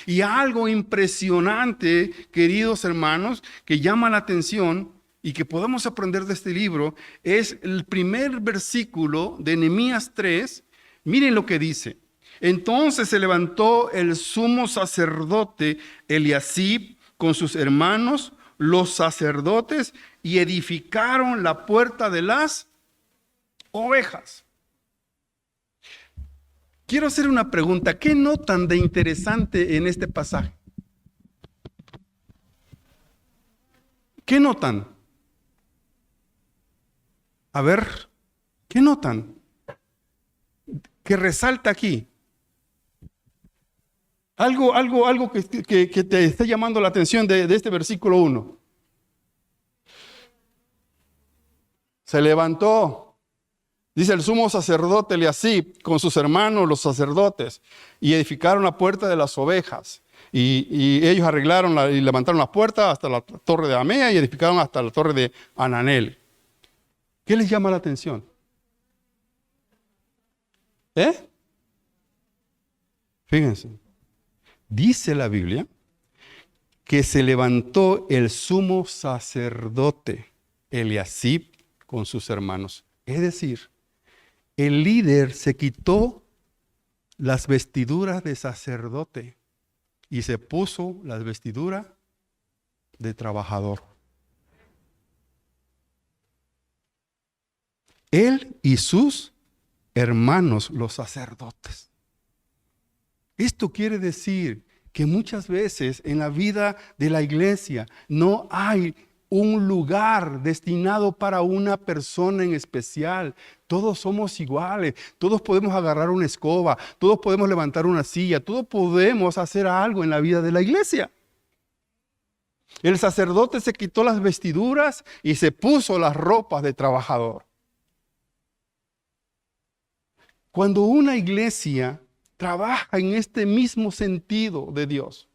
S2: Y algo impresionante, queridos hermanos, que llama la atención y que podemos aprender de este libro, es el primer versículo de Nehemías 3. Miren lo que dice. Entonces se levantó el sumo sacerdote Eliasib con sus hermanos, los sacerdotes, y edificaron la puerta de las ovejas. Quiero hacer una pregunta. ¿Qué notan de interesante en este pasaje? ¿Qué notan? A ver, ¿qué notan? ¿Qué resalta aquí? Algo que te está llamando la atención de este versículo 1. Se levantó. Dice el sumo sacerdote Eliasib con sus hermanos los sacerdotes y edificaron la puerta de las ovejas. Y ellos arreglaron y levantaron la puerta hasta la torre de Amea y edificaron hasta la torre de Ananel. ¿Qué les llama la atención? Fíjense, dice la Biblia que se levantó el sumo sacerdote Eliasib con sus hermanos. Es decir, el líder se quitó las vestiduras de sacerdote y se puso las vestiduras de trabajador. Él y sus hermanos, los sacerdotes. Esto quiere decir que muchas veces en la vida de la iglesia no hay un lugar destinado para una persona en especial. Todos somos iguales, todos podemos agarrar una escoba, todos podemos levantar una silla, todos podemos hacer algo en la vida de la iglesia. El sacerdote se quitó las vestiduras y se puso las ropas de trabajador. Cuando una iglesia trabaja en este mismo sentido de Dios,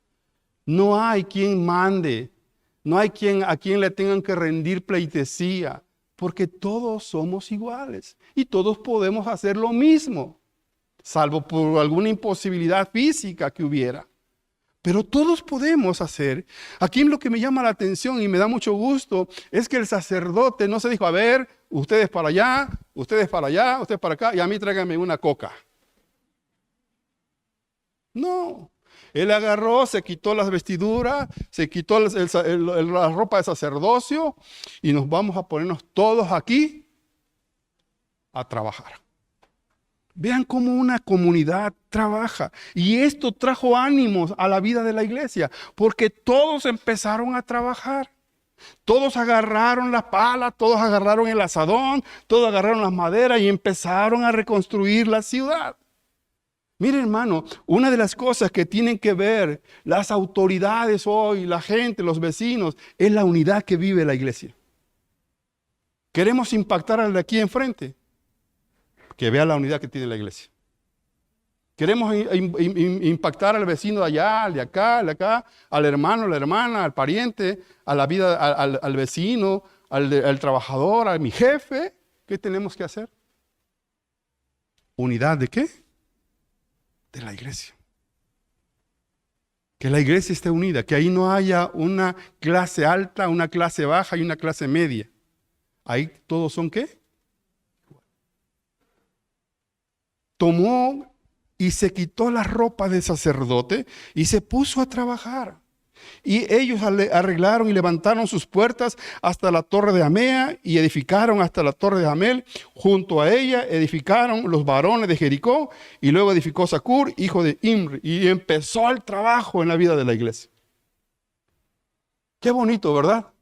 S2: no hay quien mande, no hay a quien le tengan que rendir pleitesía, porque todos somos iguales y todos podemos hacer lo mismo, salvo por alguna imposibilidad física que hubiera. Pero todos podemos hacer. Aquí lo que me llama la atención y me da mucho gusto es que el sacerdote no se dijo, a ver, ustedes para allá, ustedes para allá, ustedes para acá, y a mí tráiganme una coca. No. Él agarró, se quitó las vestiduras, se quitó la ropa de sacerdocio y nos vamos a ponernos todos aquí a trabajar. Vean cómo una comunidad trabaja. Y esto trajo ánimos a la vida de la iglesia, porque todos empezaron a trabajar. Todos agarraron la pala, todos agarraron el asadón, todos agarraron las maderas y empezaron a reconstruir la ciudad. Mire, hermano, una de las cosas que tienen que ver las autoridades hoy, la gente, los vecinos, es la unidad que vive la iglesia. Queremos impactar al de aquí enfrente, que vea la unidad que tiene la iglesia. Queremos impactar al vecino de allá, al de acá, al hermano, a la hermana, al pariente, a la vida, al vecino, al trabajador, a mi jefe. ¿Qué tenemos que hacer? ¿Unidad de qué? De la iglesia. Que la iglesia esté unida, que ahí no haya una clase alta, una clase baja y una clase media. Ahí todos son ¿qué? Tomó y se quitó la ropa de sacerdote y se puso a trabajar. Y ellos arreglaron y levantaron sus puertas hasta la torre de Amea y edificaron hasta la torre de Amel. Junto a ella edificaron los varones de Jericó y luego edificó Zacur, hijo de Imri. Y empezó el trabajo en la vida de la iglesia. Qué bonito, ¿verdad?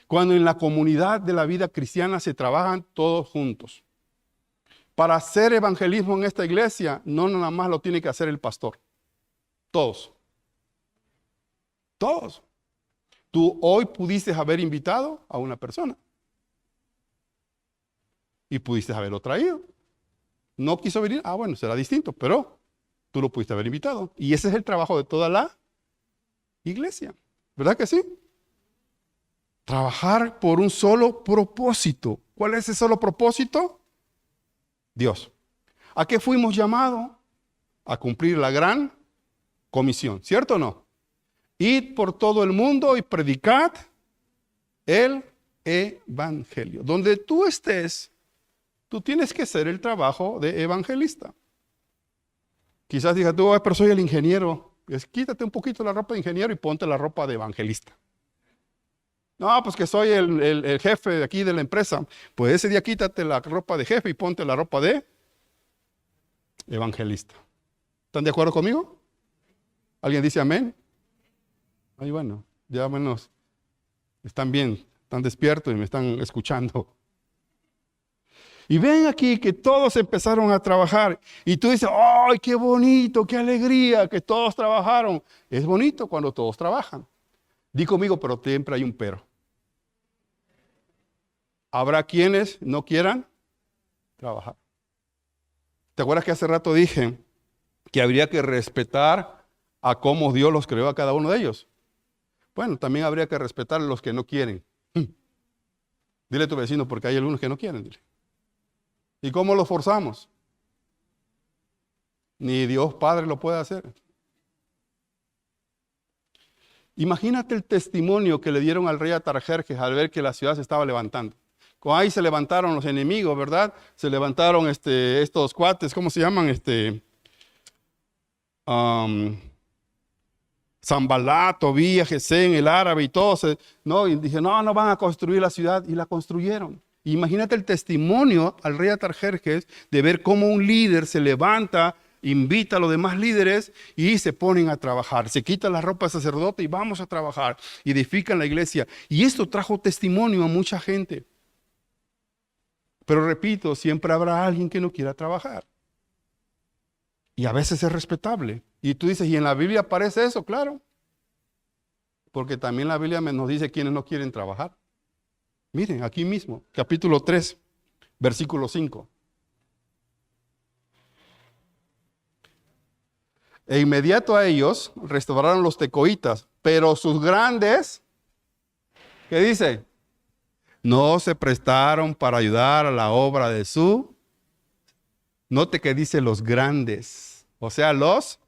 S2: Cuando en la comunidad de la vida cristiana se trabajan todos juntos. Para hacer evangelismo en esta iglesia, no nada más lo tiene que hacer el pastor. Todos. Todos. Tú hoy pudiste haber invitado a una persona. Y pudiste haberlo traído. No quiso venir, bueno, será distinto, pero tú lo pudiste haber invitado. Y ese es el trabajo de toda la iglesia. ¿Verdad que sí? Trabajar por un solo propósito. ¿Cuál es ese solo propósito? Dios. ¿A qué fuimos llamados? A cumplir la gran comisión. ¿Cierto o no? Id por todo el mundo y predicad el evangelio. Donde tú estés, tú tienes que hacer el trabajo de evangelista. Quizás digas tú, pero soy el ingeniero. Quítate un poquito la ropa de ingeniero y ponte la ropa de evangelista. No, pues que soy el jefe de aquí de la empresa. Pues ese día quítate la ropa de jefe y ponte la ropa de evangelista. ¿Están de acuerdo conmigo? ¿Alguien dice amén? Ay, bueno, ya menos están bien, están despiertos y me están escuchando. Y ven aquí que todos empezaron a trabajar. Y tú dices, ¡ay, qué bonito, qué alegría que todos trabajaron! Es bonito cuando todos trabajan. Di conmigo, pero siempre hay un pero. Habrá quienes no quieran trabajar. ¿Te acuerdas que hace rato dije que habría que respetar a cómo Dios los creó a cada uno de ellos? Bueno, también habría que respetar a los que no quieren. Dile a tu vecino, porque hay algunos que no quieren. Dile. ¿Y cómo los forzamos? Ni Dios Padre lo puede hacer. Imagínate el testimonio que le dieron al rey Atarjerjes al ver que la ciudad se estaba levantando. Ahí se levantaron los enemigos, ¿verdad? Se levantaron estos cuates, ¿cómo se llaman? Zambalat, Tobías, Gesén, el árabe y todos. Y dije, no van a construir la ciudad, y la construyeron. Imagínate el testimonio al rey Atarjerjes de ver cómo un líder se levanta, invita a los demás líderes y se ponen a trabajar. Se quita la ropa de sacerdote y vamos a trabajar. Y edifican la iglesia. Y esto trajo testimonio a mucha gente. Pero repito, siempre habrá alguien que no quiera trabajar. Y a veces es respetable. Y tú dices, ¿y en la Biblia aparece eso? Claro. Porque también la Biblia nos dice quiénes no quieren trabajar. Miren, aquí mismo, capítulo 3, versículo 5. E inmediato a ellos restauraron los tecoitas, pero sus grandes, ¿qué dice? No se prestaron para ayudar a la obra de su. Note que dice los grandes, o sea, los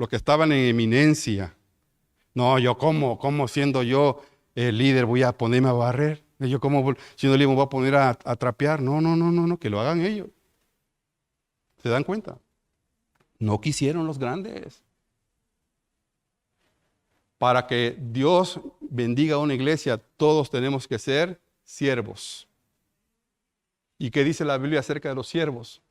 S2: que estaban en eminencia. No, yo como siendo yo el líder voy a ponerme a barrer. Yo como siendo líder me voy a poner a trapear. No, que lo hagan ellos. ¿Se dan cuenta? No quisieron los grandes. Para que Dios bendiga a una iglesia, todos tenemos que ser siervos. ¿Y qué dice la Biblia acerca de los siervos?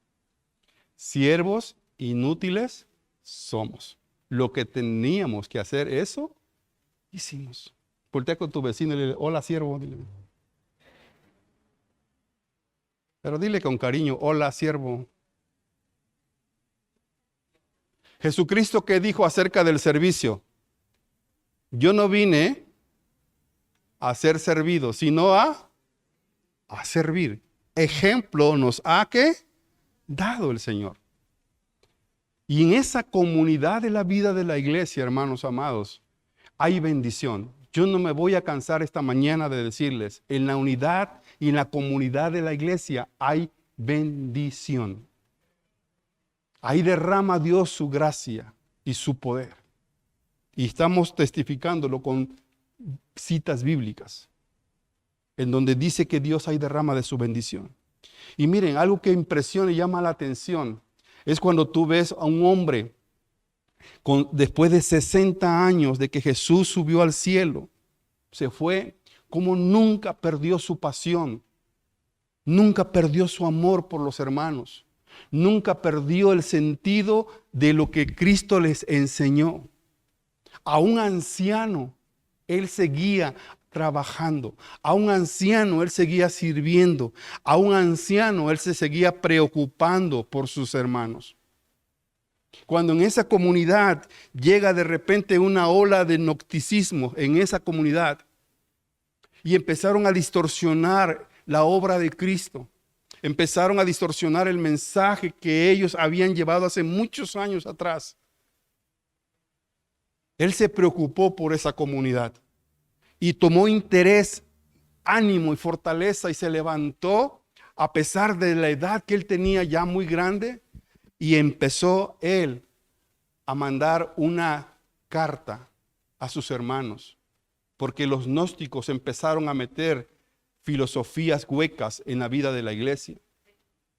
S2: Siervos inútiles somos. Lo que teníamos que hacer, eso hicimos. Voltea con tu vecino y le dice, hola siervo. Dile. Pero dile con cariño, hola siervo. Jesucristo, ¿qué dijo acerca del servicio? Yo no vine a ser servido, sino a servir. Ejemplo nos ha dado el Señor. Y en esa comunidad de la vida de la iglesia, hermanos amados, hay bendición. Yo no me voy a cansar esta mañana de decirles, en la unidad y en la comunidad de la iglesia hay bendición. Ahí derrama Dios su gracia y su poder. Y estamos testificándolo con citas bíblicas, en donde dice que Dios ahí derrama de su bendición. Y miren, algo que impresiona y llama la atención es cuando tú ves a un hombre Después de 60 años de que Jesús subió al cielo, se fue, como nunca perdió su pasión, nunca perdió su amor por los hermanos, nunca perdió el sentido de lo que Cristo les enseñó. A un anciano, Él seguía trabajando. A un anciano, Él seguía sirviendo. A un anciano, Él se seguía preocupando por sus hermanos. Cuando en esa comunidad llega de repente una ola de gnosticismo en esa comunidad y empezaron a distorsionar la obra de Cristo, empezaron a distorsionar el mensaje que ellos habían llevado hace muchos años atrás, Él se preocupó por esa comunidad y tomó interés, ánimo y fortaleza y se levantó a pesar de la edad que Él tenía ya muy grande. Y empezó Él a mandar una carta a sus hermanos, porque los gnósticos empezaron a meter filosofías huecas en la vida de la iglesia.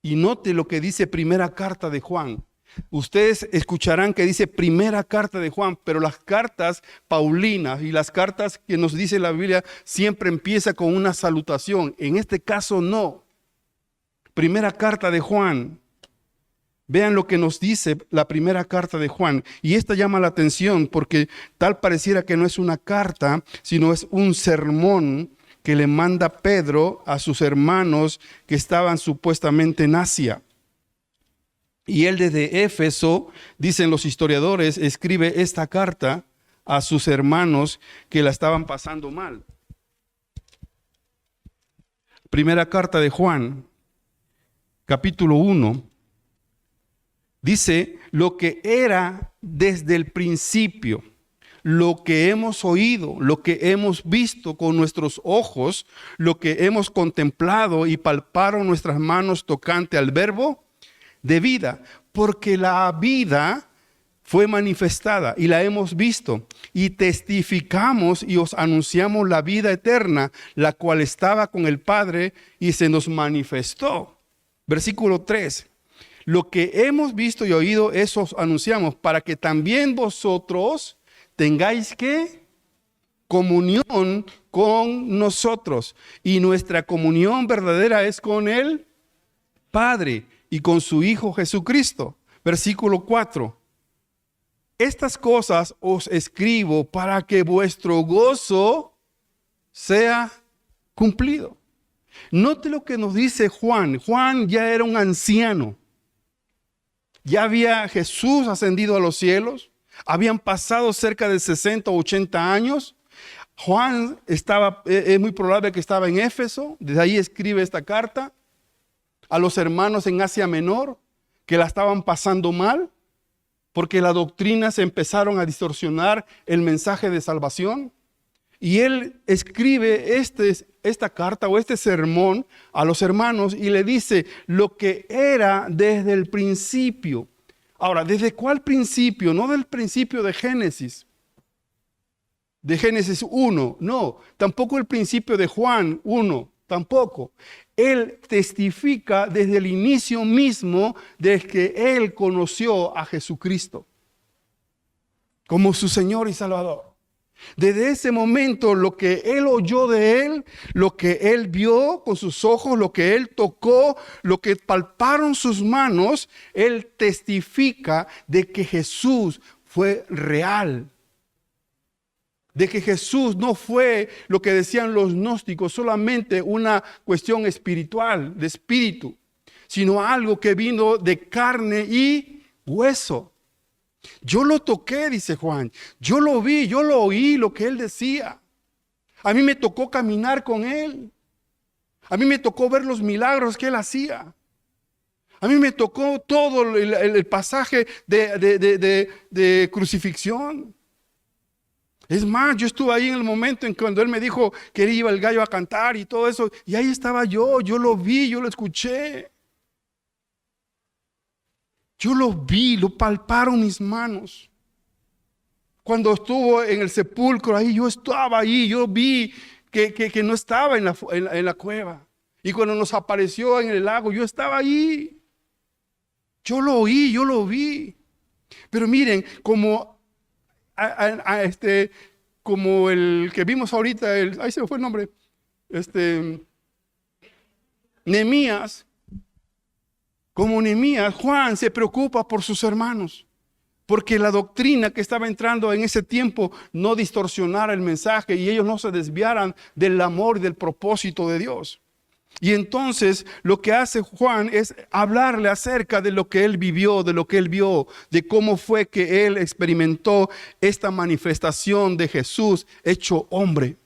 S2: Y note lo que dice primera carta de Juan. Ustedes escucharán que dice primera carta de Juan, pero las cartas paulinas y las cartas que nos dice la Biblia siempre empieza con una salutación. En este caso no. Primera carta de Juan. Vean lo que nos dice la primera carta de Juan. Y esta llama la atención porque tal pareciera que no es una carta, sino es un sermón que le manda Pedro a sus hermanos que estaban supuestamente en Asia. Y él desde Éfeso, dicen los historiadores, escribe esta carta a sus hermanos que la estaban pasando mal. Primera carta de Juan, capítulo 1. Dice, lo que era desde el principio, lo que hemos oído, lo que hemos visto con nuestros ojos, lo que hemos contemplado y palparon nuestras manos tocante al verbo de vida, porque la vida fue manifestada y la hemos visto y testificamos y os anunciamos la vida eterna, la cual estaba con el Padre y se nos manifestó. Versículo 3. Lo que hemos visto y oído, eso os anunciamos, para que también vosotros tengáis ¿qué? Comunión con nosotros. Y nuestra comunión verdadera es con el Padre y con su Hijo Jesucristo. Versículo 4. Estas cosas os escribo para que vuestro gozo sea cumplido. Note lo que nos dice Juan. Juan ya era un anciano. Ya había Jesús ascendido a los cielos. Habían pasado cerca de 60 o 80 años. Juan es muy probable que estaba en Éfeso. Desde ahí escribe esta carta a los hermanos en Asia Menor que la estaban pasando mal porque las doctrinas empezaron a distorsionar el mensaje de salvación. Y él escribe esta carta o este sermón a los hermanos y le dice lo que era desde el principio. Ahora, ¿desde cuál principio? No del principio de Génesis 1, no. Tampoco el principio de Juan 1, tampoco. Él testifica desde el inicio mismo de que él conoció a Jesucristo como su Señor y Salvador. Desde ese momento, lo que él oyó de él, lo que él vio con sus ojos, lo que él tocó, lo que palparon sus manos, él testifica de que Jesús fue real. De que Jesús no fue lo que decían los gnósticos, solamente una cuestión espiritual, de espíritu, sino algo que vino de carne y hueso. Yo lo toqué, dice Juan, yo lo vi, yo lo oí, lo que él decía. A mí me tocó caminar con él. A mí me tocó ver los milagros que él hacía. A mí me tocó todo el pasaje de crucifixión. Es más, yo estuve ahí en el momento en cuando él me dijo que iba el gallo a cantar y todo eso. Y ahí estaba yo lo vi, yo lo escuché. Yo lo vi, lo palparon mis manos. Cuando estuvo en el sepulcro ahí, yo estaba ahí, yo vi que no estaba en la cueva. Y cuando nos apareció en el lago, yo estaba ahí. Yo lo oí, yo lo vi. Pero miren, como el que vimos ahorita, ahí se me fue el nombre, Nehemías, como Nehemías, Juan se preocupa por sus hermanos, porque la doctrina que estaba entrando en ese tiempo no distorsionara el mensaje y ellos no se desviaran del amor y del propósito de Dios. Y entonces lo que hace Juan es hablarle acerca de lo que él vivió, de lo que él vio, de cómo fue que él experimentó esta manifestación de Jesús hecho hombre.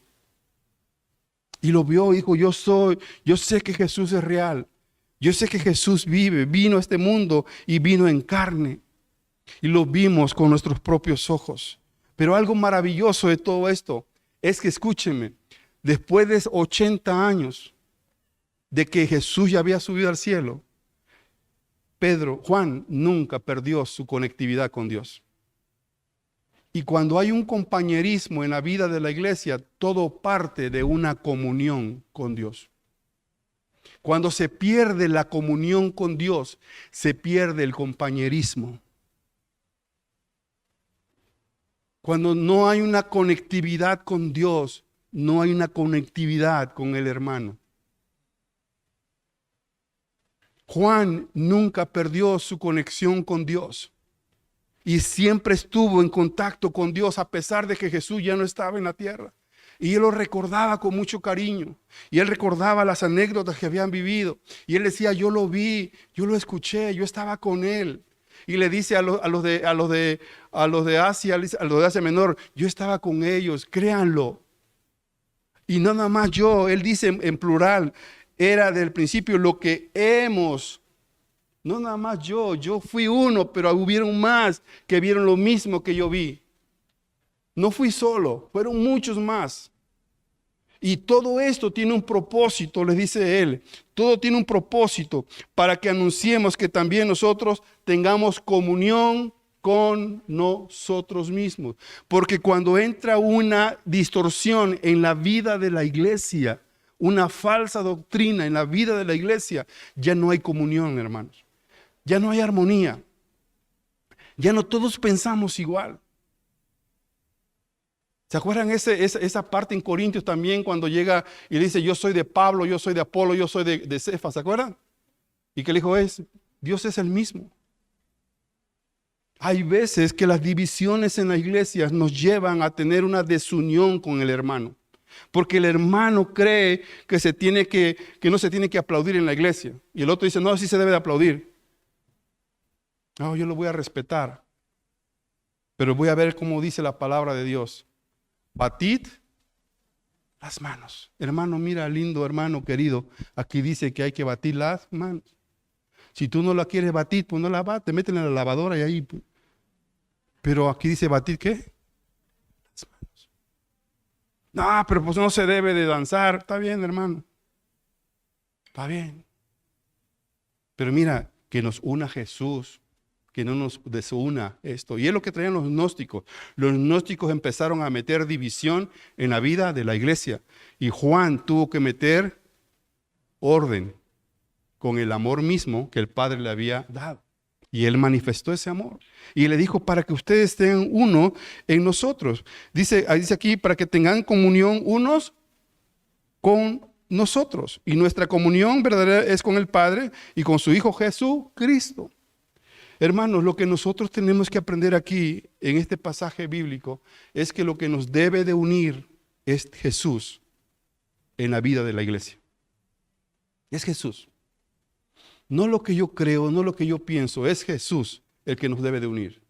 S2: Y lo vio y dijo, yo sé que Jesús es real. Yo sé que Jesús vive, vino a este mundo y vino en carne. Y lo vimos con nuestros propios ojos. Pero algo maravilloso de todo esto es que, escúchenme, después de 80 años de que Jesús ya había subido al cielo, Juan nunca perdió su conectividad con Dios. Y cuando hay un compañerismo en la vida de la iglesia, todo parte de una comunión con Dios. Cuando se pierde la comunión con Dios, se pierde el compañerismo. Cuando no hay una conectividad con Dios, no hay una conectividad con el hermano. Juan nunca perdió su conexión con Dios y siempre estuvo en contacto con Dios a pesar de que Jesús ya no estaba en la tierra. Y él lo recordaba con mucho cariño. Y él recordaba las anécdotas que habían vivido. Y él decía, yo lo vi, yo lo escuché, yo estaba con él. Y le dice a los de Asia Menor, yo estaba con ellos, créanlo. Y no nada más yo, él dice en plural, era del principio lo que hemos. No nada más yo fui uno, pero hubieron más que vieron lo mismo que yo vi. No fui solo, fueron muchos más. Y todo esto tiene un propósito, les dice él. Todo tiene un propósito para que anunciemos que también nosotros tengamos comunión con nosotros mismos. Porque cuando entra una distorsión en la vida de la iglesia, una falsa doctrina en la vida de la iglesia, ya no hay comunión, hermanos. Ya no hay armonía. Ya no todos pensamos igual. ¿Se acuerdan esa parte en Corintios también cuando llega y dice yo soy de Pablo, yo soy de Apolo, yo soy de Cefas? ¿Se acuerdan? Y que le dijo Dios es el mismo. Hay veces que las divisiones en la iglesia nos llevan a tener una desunión con el hermano. Porque el hermano cree que no se tiene que aplaudir en la iglesia. Y el otro dice, no, sí se debe de aplaudir. No, yo lo voy a respetar. Pero voy a ver cómo dice la palabra de Dios. Batid las manos. Hermano, mira, lindo hermano querido. Aquí dice que hay que batir las manos. Si tú no la quieres batir, pues no la bates. Métela en la lavadora y ahí. Pero aquí dice batir, ¿qué? Las manos. No, pero pues no se debe de danzar. Está bien, hermano. Está bien. Pero mira, que nos una Jesús. Que no nos desuna esto. Y es lo que traían los gnósticos. Los gnósticos empezaron a meter división en la vida de la iglesia. Y Juan tuvo que meter orden con el amor mismo que el Padre le había dado. Y él manifestó ese amor. Y le dijo, para que ustedes tengan uno en nosotros. Dice aquí, para que tengan comunión unos con nosotros. Y nuestra comunión verdadera es con el Padre y con su Hijo Jesucristo. Hermanos, lo que nosotros tenemos que aprender aquí en este pasaje bíblico es que lo que nos debe de unir es Jesús en la vida de la iglesia. Es Jesús. No lo que yo creo, no lo que yo pienso, es Jesús el que nos debe de unir.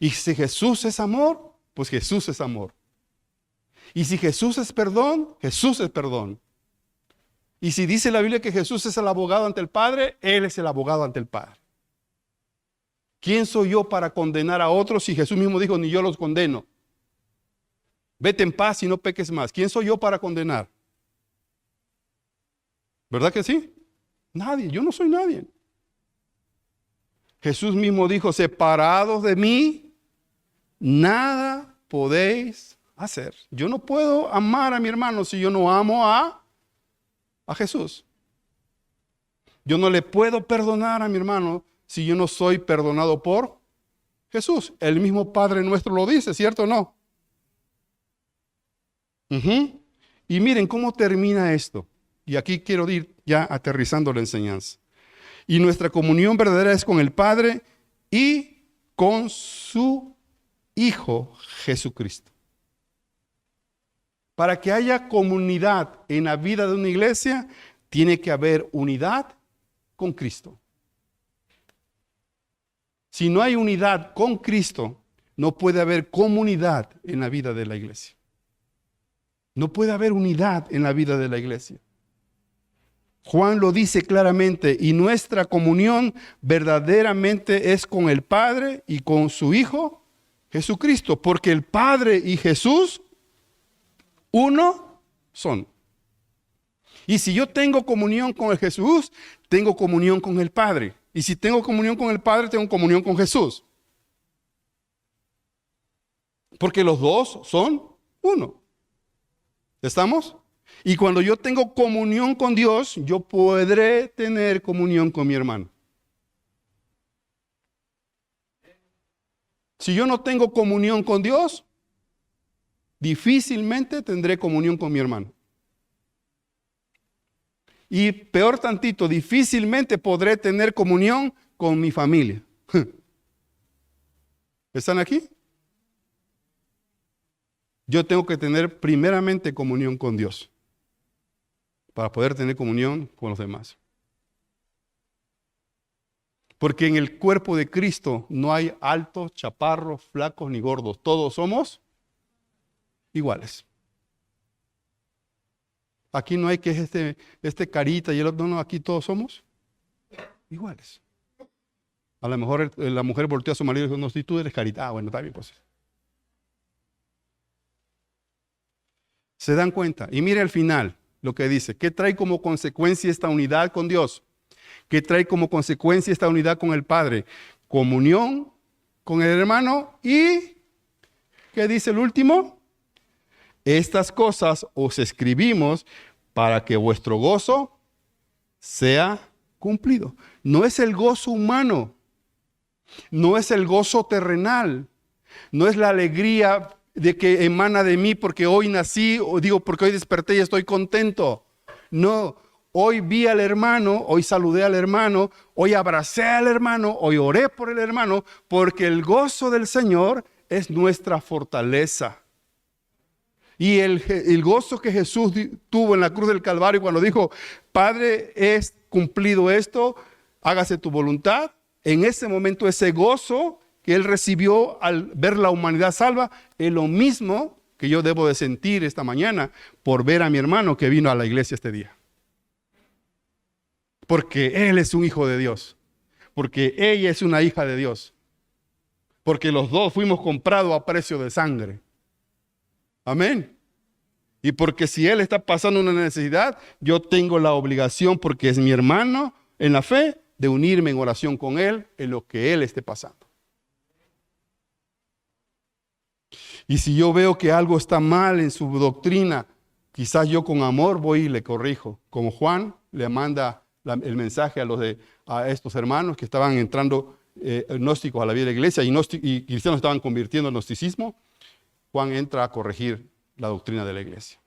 S2: Y si Jesús es amor, pues Jesús es amor. Y si Jesús es perdón, Jesús es perdón. Y si dice la Biblia que Jesús es el abogado ante el Padre, Él es el abogado ante el Padre. ¿Quién soy yo para condenar a otros si Jesús mismo dijo, ni yo los condeno? Vete en paz y no peques más. ¿Quién soy yo para condenar? ¿Verdad que sí? Nadie, yo no soy nadie. Jesús mismo dijo, separados de mí, nada podéis hacer. Yo no puedo amar a mi hermano si yo no amo a Jesús. Yo no le puedo perdonar a mi hermano si yo no soy perdonado por Jesús. El mismo Padre nuestro lo dice, ¿cierto o no? Ujú. Y miren cómo termina esto. Y aquí quiero ir ya aterrizando la enseñanza. Y nuestra comunión verdadera es con el Padre y con su Hijo Jesucristo. Para que haya comunidad en la vida de una iglesia, tiene que haber unidad con Cristo. Si no hay unidad con Cristo, no puede haber comunidad en la vida de la iglesia. No puede haber unidad en la vida de la iglesia. Juan lo dice claramente, y nuestra comunión verdaderamente es con el Padre y con su Hijo Jesucristo, porque el Padre y Jesús, uno son. Y si yo tengo comunión con el Jesús, tengo comunión con el Padre. Y si tengo comunión con el Padre, tengo comunión con Jesús. Porque los dos son uno. ¿Estamos? Y cuando yo tengo comunión con Dios, yo podré tener comunión con mi hermano. Si yo no tengo comunión con Dios, difícilmente tendré comunión con mi hermano. Y peor tantito, difícilmente podré tener comunión con mi familia. ¿Están aquí? Yo tengo que tener primeramente comunión con Dios para poder tener comunión con los demás. Porque en el cuerpo de Cristo no hay altos, chaparros, flacos ni gordos. Todos somos iguales. Aquí no hay que este carita y el otro, no, aquí todos somos iguales. A lo mejor la mujer volteó a su marido y dijo, no, si tú eres carita. Ah, bueno, está bien, pues. Se dan cuenta. Y mire al final lo que dice. ¿Qué trae como consecuencia esta unidad con Dios? ¿Qué trae como consecuencia esta unidad con el Padre? Comunión con el hermano y, ¿qué dice el último? Estas cosas os escribimos para que vuestro gozo sea cumplido. No es el gozo humano, no es el gozo terrenal, no es la alegría de que emana de mí porque hoy nací, o digo porque hoy desperté y estoy contento. No, hoy vi al hermano, hoy saludé al hermano, hoy abracé al hermano, hoy oré por el hermano, porque el gozo del Señor es nuestra fortaleza. Y el gozo que Jesús tuvo en la cruz del Calvario cuando dijo, Padre, es cumplido esto, hágase tu voluntad. En ese momento ese gozo que Él recibió al ver la humanidad salva es lo mismo que yo debo de sentir esta mañana por ver a mi hermano que vino a la iglesia este día. Porque él es un hijo de Dios. Porque ella es una hija de Dios. Porque los dos fuimos comprados a precio de sangre. Amén. Y porque si él está pasando una necesidad, yo tengo la obligación, porque es mi hermano en la fe, de unirme en oración con él en lo que él esté pasando. Y si yo veo que algo está mal en su doctrina, quizás yo con amor voy y le corrijo. Como Juan le manda el mensaje a estos hermanos que estaban entrando gnósticos a la vida de la iglesia y cristianos estaban convirtiendo al gnosticismo. Juan entra a corregir la doctrina de la iglesia,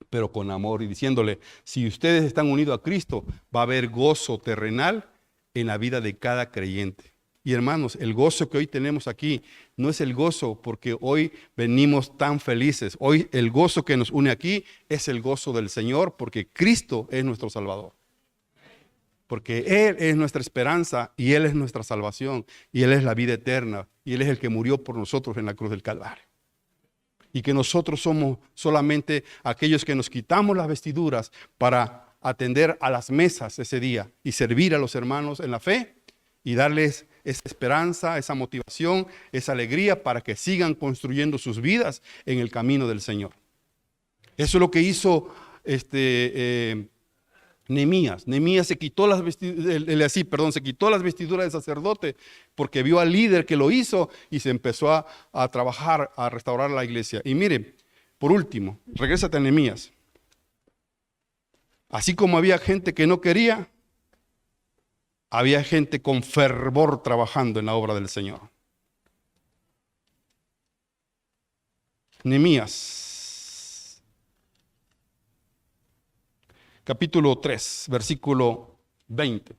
S2: pero con amor y diciéndole, si ustedes están unidos a Cristo, va a haber gozo terrenal en la vida de cada creyente. Y hermanos, el gozo que hoy tenemos aquí no es el gozo porque hoy venimos tan felices. Hoy el gozo que nos une aquí es el gozo del Señor porque Cristo es nuestro Salvador. Porque Él es nuestra esperanza y Él es nuestra salvación y Él es la vida eterna y Él es el que murió por nosotros en la cruz del Calvario. Y que nosotros somos solamente aquellos que nos quitamos las vestiduras para atender a las mesas ese día y servir a los hermanos en la fe y darles esa esperanza, esa motivación, esa alegría para que sigan construyendo sus vidas en el camino del Señor. Eso es lo que hizo Nehemías. Nehemías se quitó las vestiduras de sacerdote porque vio al líder que lo hizo y se empezó a trabajar, a restaurar la iglesia. Y mire, por último, regrésate a Nehemías. Así como había gente que no quería, había gente con fervor trabajando en la obra del Señor. Nehemías, capítulo 3, versículo 20.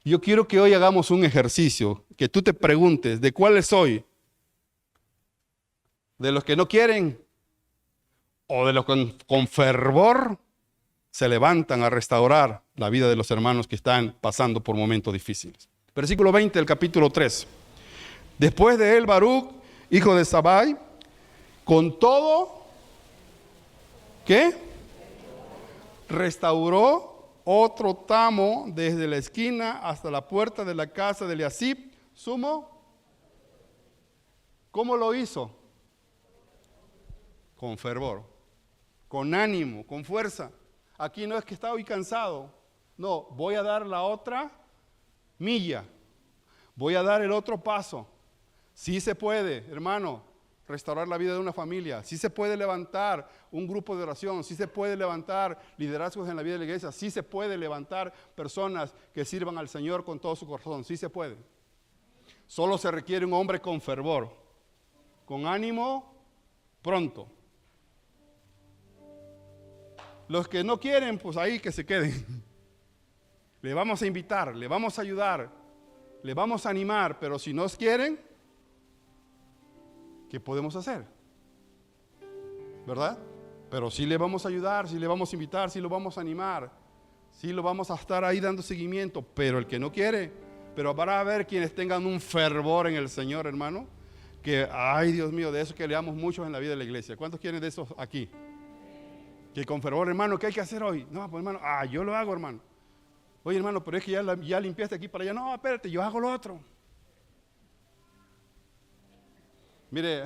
S2: Yo quiero que hoy hagamos un ejercicio, que tú te preguntes, ¿de cuáles soy? ¿De los que no quieren? ¿O de los que con fervor se levantan a restaurar la vida de los hermanos que están pasando por momentos difíciles? Versículo 20 del capítulo 3. Después de él, Baruch, hijo de Zabai, con todo, ¿qué? Restauró otro tamo desde la esquina hasta la puerta de la casa de Eliasib, sumo. ¿Cómo lo hizo? Con fervor, con ánimo, con fuerza. Aquí no es que está hoy cansado. No, voy a dar la otra milla. Voy a dar el otro paso. Sí se puede, hermano, restaurar la vida de una familia. Sí se puede levantar un grupo de oración. Sí se puede levantar liderazgos en la vida de la iglesia. Sí se puede levantar personas que sirvan al Señor con todo su corazón. Sí se puede. Solo se requiere un hombre con fervor, con ánimo, pronto. Los que no quieren, pues ahí que se queden. Le vamos a invitar, le vamos a ayudar, le vamos a animar, pero si nos quieren, ¿qué podemos hacer? ¿Verdad? Pero sí le vamos a ayudar, sí le vamos a invitar, sí lo vamos a animar, sí lo vamos a estar ahí dando seguimiento, pero el que no quiere, pero para ver quienes tengan un fervor en el Señor, hermano, que, ay Dios mío, de eso que leamos muchos en la vida de la iglesia. ¿Cuántos quieren de esos aquí? Que con fervor, hermano, ¿qué hay que hacer hoy? No, pues hermano, yo lo hago, hermano. Oye, hermano, pero es que ya limpiaste aquí para allá. No, espérate, yo hago lo otro. Mire,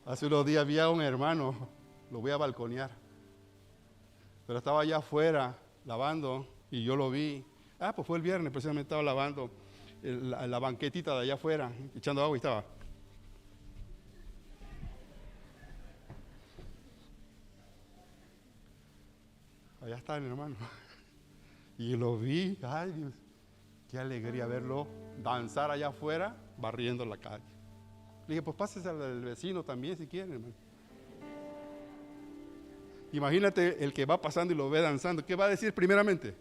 S2: hace unos días vi a un hermano, lo voy a balconear, pero estaba allá afuera lavando y yo lo vi. Pues fue el viernes, precisamente estaba lavando la banquetita de allá afuera, echando agua y estaba. Allá está el hermano. Y lo vi, ay Dios, qué alegría verlo danzar allá afuera, barriendo la calle. Le dije, pues pásese al vecino también si quiere, hermano. Imagínate el que va pasando y lo ve danzando, ¿qué va a decir primeramente?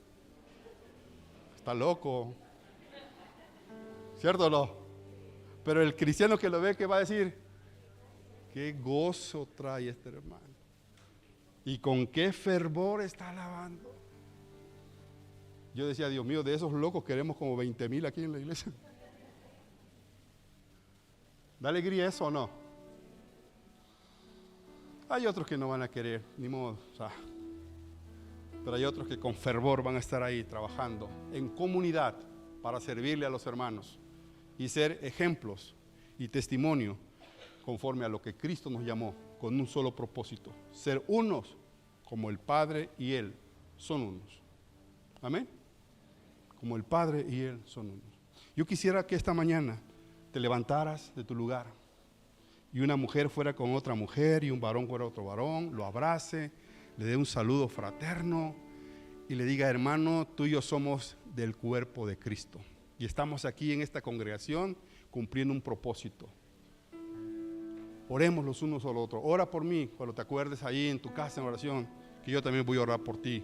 S2: Está loco. ¿Cierto o no? Pero el cristiano que lo ve, ¿qué va a decir? Qué gozo trae este hermano. Y con qué fervor está alabando. Yo decía, Dios mío, de esos locos queremos como 20,000 aquí en la iglesia. ¿Da alegría eso o no? Hay otros que no van a querer, ni modo. Pero hay otros que con fervor van a estar ahí trabajando en comunidad para servirle a los hermanos y ser ejemplos y testimonio conforme a lo que Cristo nos llamó, con un solo propósito: ser unos como el Padre y Él son unos. Amén. Como el Padre y Él son unos. Yo quisiera que esta mañana te levantaras de tu lugar y una mujer fuera con otra mujer y un varón fuera otro varón, lo abrace, le dé un saludo fraterno y le diga: hermano, tú y yo somos del cuerpo de Cristo y estamos aquí en esta congregación cumpliendo un propósito. Oremos los unos a los otros. Ora por mí cuando te acuerdes ahí en tu casa en oración, que yo también voy a orar por ti.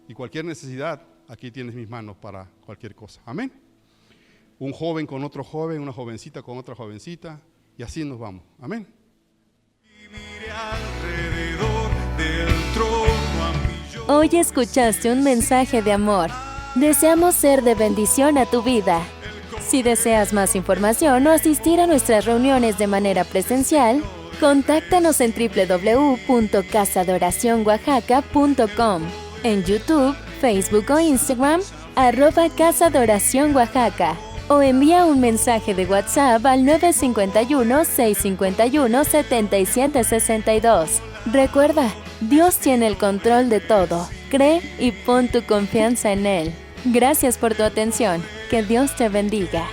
S2: Y cualquier necesidad, aquí tienes mis manos para cualquier cosa. Amén. Un joven con otro joven, una jovencita con otra jovencita, y así nos vamos. Amén.
S1: Hoy escuchaste un mensaje de amor. Deseamos ser de bendición a tu vida. Si deseas más información o asistir a nuestras reuniones de manera presencial, contáctanos en www.casadoracionoaxaca.com, en YouTube, Facebook o Instagram, @Casa de Oración Oaxaca, o envía un mensaje de WhatsApp al 951-651-7762. Recuerda, Dios tiene el control de todo. Cree y pon tu confianza en Él. Gracias por tu atención. Que Dios te bendiga.